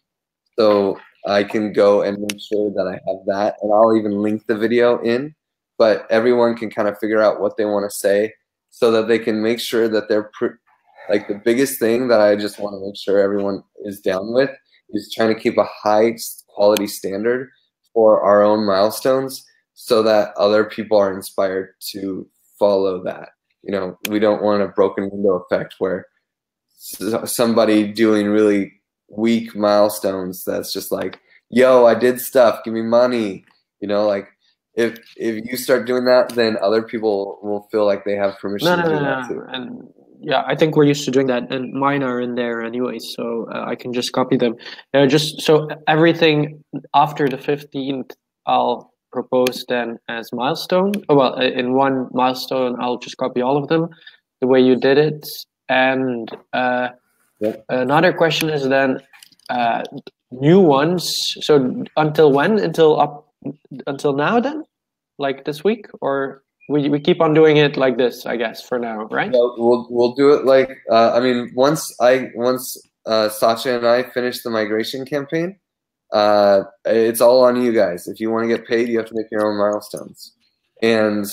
so I can go and make sure that I have that, and I'll even link the video in. But everyone can kind of figure out what they want to say, so that they can make sure that they're like the biggest thing that I just want to make sure everyone is down with is trying to keep a high quality standard for our own milestones, so that other people are inspired to follow that. You know, we don't want a broken window effect where somebody doing really weak milestones that's just like, yo, I did stuff, give me money. You know, like if you start doing that, then other people will feel like they have permission to do that too. And yeah, I think we're used to doing that, and mine are in there anyway, so I can just copy them. Just so everything after the 15th, I'll propose then as milestone. Oh, well, in one milestone, I'll just copy all of them the way you did it. And another question is then new ones. So until when? Until now then? Like this week? Or we keep on doing it like this, I guess, for now, right? We'll do it like I mean, once Satya and I finish the migration campaign, it's all on you guys. If you want to get paid, you have to make your own milestones, and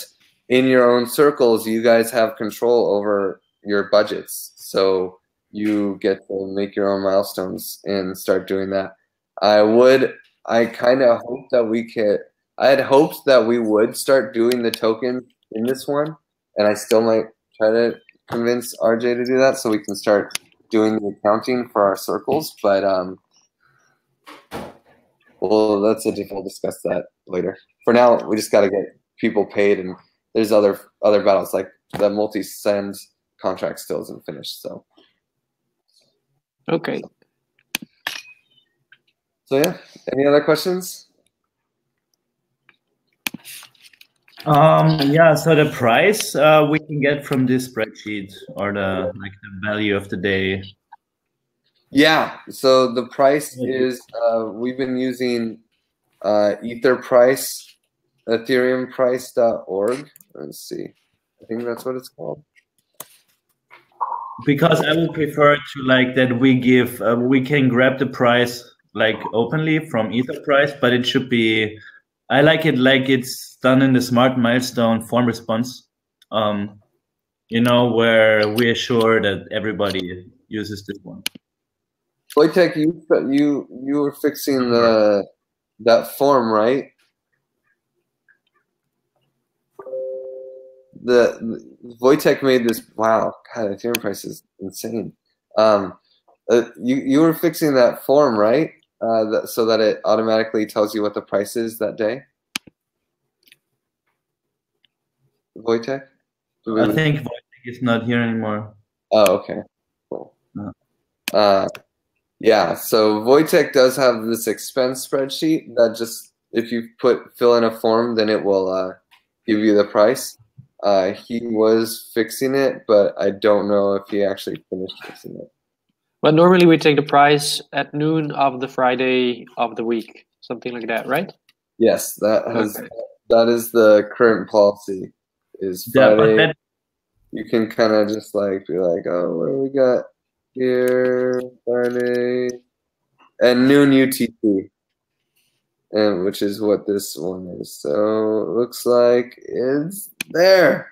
in your own circles, you guys have control over your budgets, so you get to make your own milestones and start doing that. I kind of hope that we could. I had hoped that we would start doing the token in this one, and I still might try to convince RJ to do that so we can start doing the accounting for our circles. But we'll discuss that later. For now, we just got to get people paid, and there's other battles, like the multi-send contract still isn't finished. So okay. So yeah, any other questions? Yeah, so the price we can get from this spreadsheet, or the value of the day. Yeah, so the price is we've been using Etherprice, ethereumprice.org. Let's see. I think that's what it's called. Because I would prefer to that we give we can grab the price openly from Etherprice, but it should be, I like it like it's done in the smart milestone form response, you know, where we assure that everybody uses this one. Wojtek, you were fixing that form, right? The Wojtek made this. Wow, God, Ethereum price is insane. You were fixing that form, right? So that it automatically tells you what the price is that day. Wojtek? I think Wojtek is not here anymore. Oh, okay. Cool. Yeah, so Wojtek does have this expense spreadsheet that just, if you fill in a form, then it will give you the price. He was fixing it, but I don't know if he actually finished fixing it. But normally we take the price at noon of the Friday of the week, something like that, right? Yes, that is the current policy. Is Friday. Yeah, you can kind of just be like, oh, what do we got here? Friday at noon UTC, and which is what this one is. So it looks like it's there.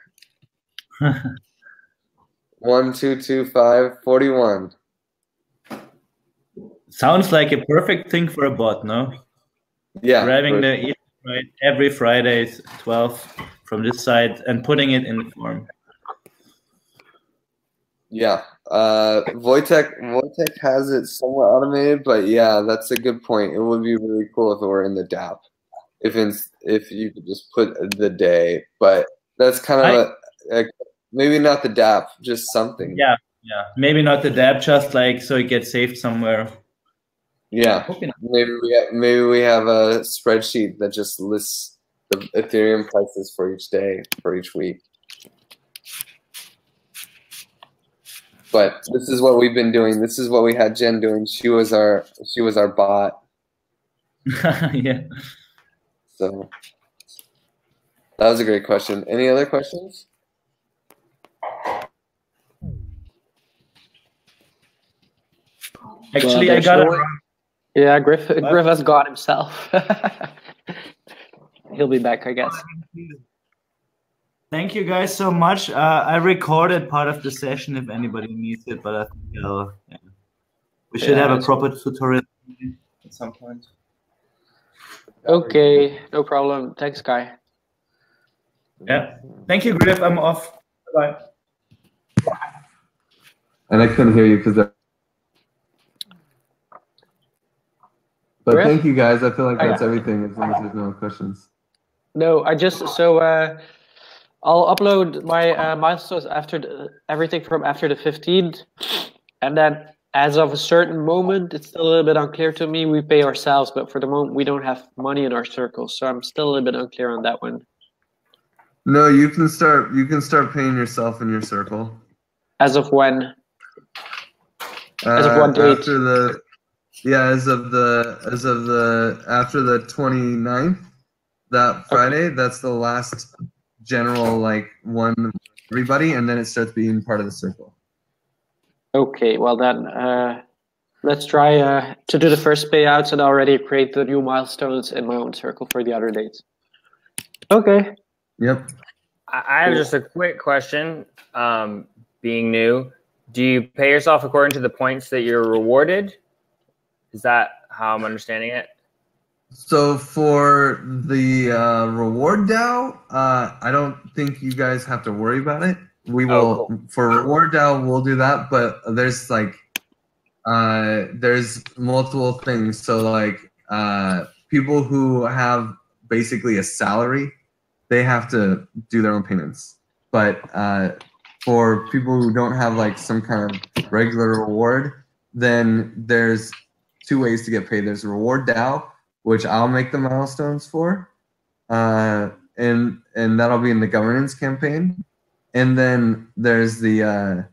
1225.41. Sounds like a perfect thing for a bot, no? Yeah. Grabbing the every Friday 12 from this side and putting it in the form. Yeah. Wojtek has it somewhat automated, but yeah, that's a good point. It would be really cool if it were in the DApp. If you could just put the day, but that's kind of maybe not the DApp, just something. Yeah. Maybe not the DApp, just so it gets saved somewhere. Yeah, maybe we have a spreadsheet that just lists the Ethereum prices for each day, for each week. But this is what we've been doing. This is what we had Jen doing. She was our bot. Yeah. So that was a great question. Any other questions? Actually, Well, I got it no one- wrong. Yeah, Griff has got himself. He'll be back, I guess. Thank you guys so much. I recorded part of the session if anybody needs it, but I think we should have a proper tutorial at some point. Okay, no problem. Thanks, Kai. Yeah. Thank you, Griff. I'm off. Bye. And I couldn't hear you because. But Griff? thank you guys. I feel like that's everything as long as there's no questions. No, I just I'll upload my milestones after everything from after the 15th, and then as of a certain moment, it's still a little bit unclear to me. We pay ourselves, but for the moment, we don't have money in our circle, so I'm still a little bit unclear on that one. No, you can start. You can start paying yourself in your circle. As of when? As of what date? After the, as of the after the 29th, that Friday. That's the last general one for everybody, and then it starts being part of the circle. Okay, well then, let's try to do the first payouts and already create the new milestones in my own circle for the other dates. Okay. Yep. I have just a quick question. Being new, do you pay yourself according to the points that you're rewarded? Is that how I'm understanding it? So for the reward DAO, I don't think you guys have to worry about it. We will for reward DAO, we'll do that, but there's there's multiple things. So people who have basically a salary, they have to do their own payments. But for people who don't have some kind of regular reward, then there's two ways to get paid. There's a reward DAO, which I'll make the milestones for, and that'll be in the governance campaign. And then there's the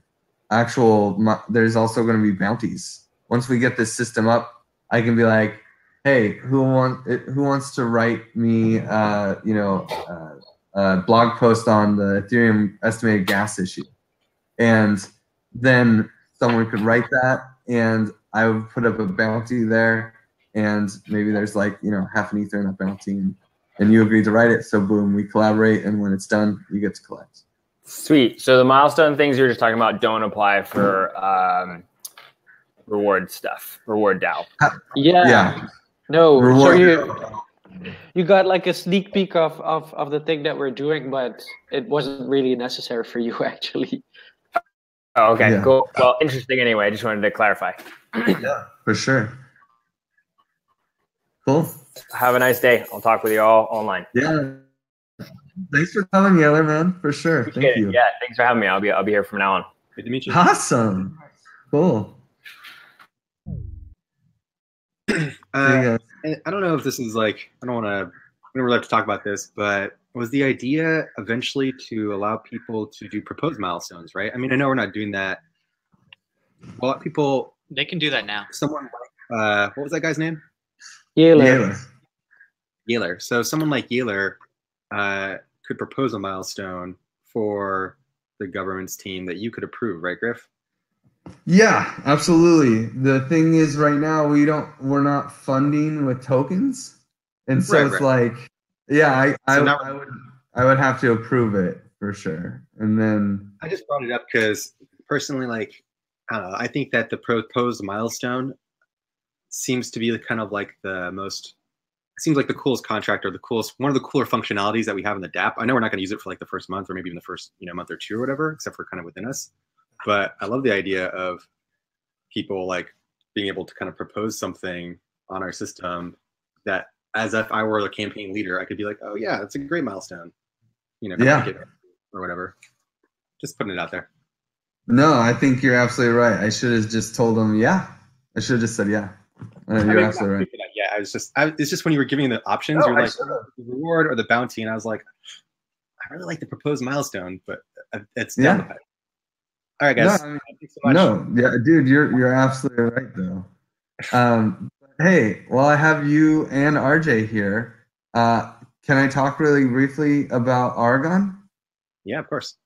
there's also going to be bounties. Once we get this system up, I can be like, hey, who wants to write me, a blog post on the Ethereum estimated gas issue? And then someone could write that, and I would put up a bounty there, and maybe there's half an ether in that bounty, and you agree to write it. So boom, we collaborate, and when it's done, you get to collect. Sweet. So the milestone things you were just talking about don't apply for reward stuff, reward DAO. Yeah. No. Reward. So you got a sneak peek of the thing that we're doing, but it wasn't really necessary for you actually. Oh, okay, cool. Well, interesting anyway. I just wanted to clarify. Yeah, for sure. Cool. Have a nice day. I'll talk with you all online. Yeah. Thanks for coming, Yeller, man. For sure. Thank you. Yeah, thanks for having me. I'll be here from now on. Good to meet you. Awesome. Cool. I don't know if this is we don't really have to talk about this, but was the idea eventually to allow people to do proposed milestones, right? I mean, I know we're not doing that. A lot of people. They can do that now. Someone, what was that guy's name? Yeller. Yeller. So someone like Yeller could propose a milestone for the government's team that you could approve, right, Griff? Yeah, absolutely. The thing is, right now we're not funding with tokens, and so it's I would have to approve it for sure. And then I just brought it up because personally, I don't know, I think that the proposed milestone seems to be the most. It seems like the coolest contract or one of the cooler functionalities that we have in the DApp. I know we're not going to use it for the first month or maybe even the first month or two or whatever, except for kind of within us. But I love the idea of people being able to kind of propose something on our system that, as if I were the campaign leader, I could be like, oh yeah, it's a great milestone, or whatever. Just putting it out there. No, I think you're absolutely right. I should have just told them, yeah. I should have just said, yeah. You're absolutely right. Yeah, it's just when you were giving the options, you're the reward or the bounty, and I was like, I really like the proposed milestone, but it's down the pipe. All right, guys. No, thanks so much. No, yeah, dude, you're absolutely right though. Hey, while I have you and RJ here, can I talk really briefly about Argon? Yeah, of course.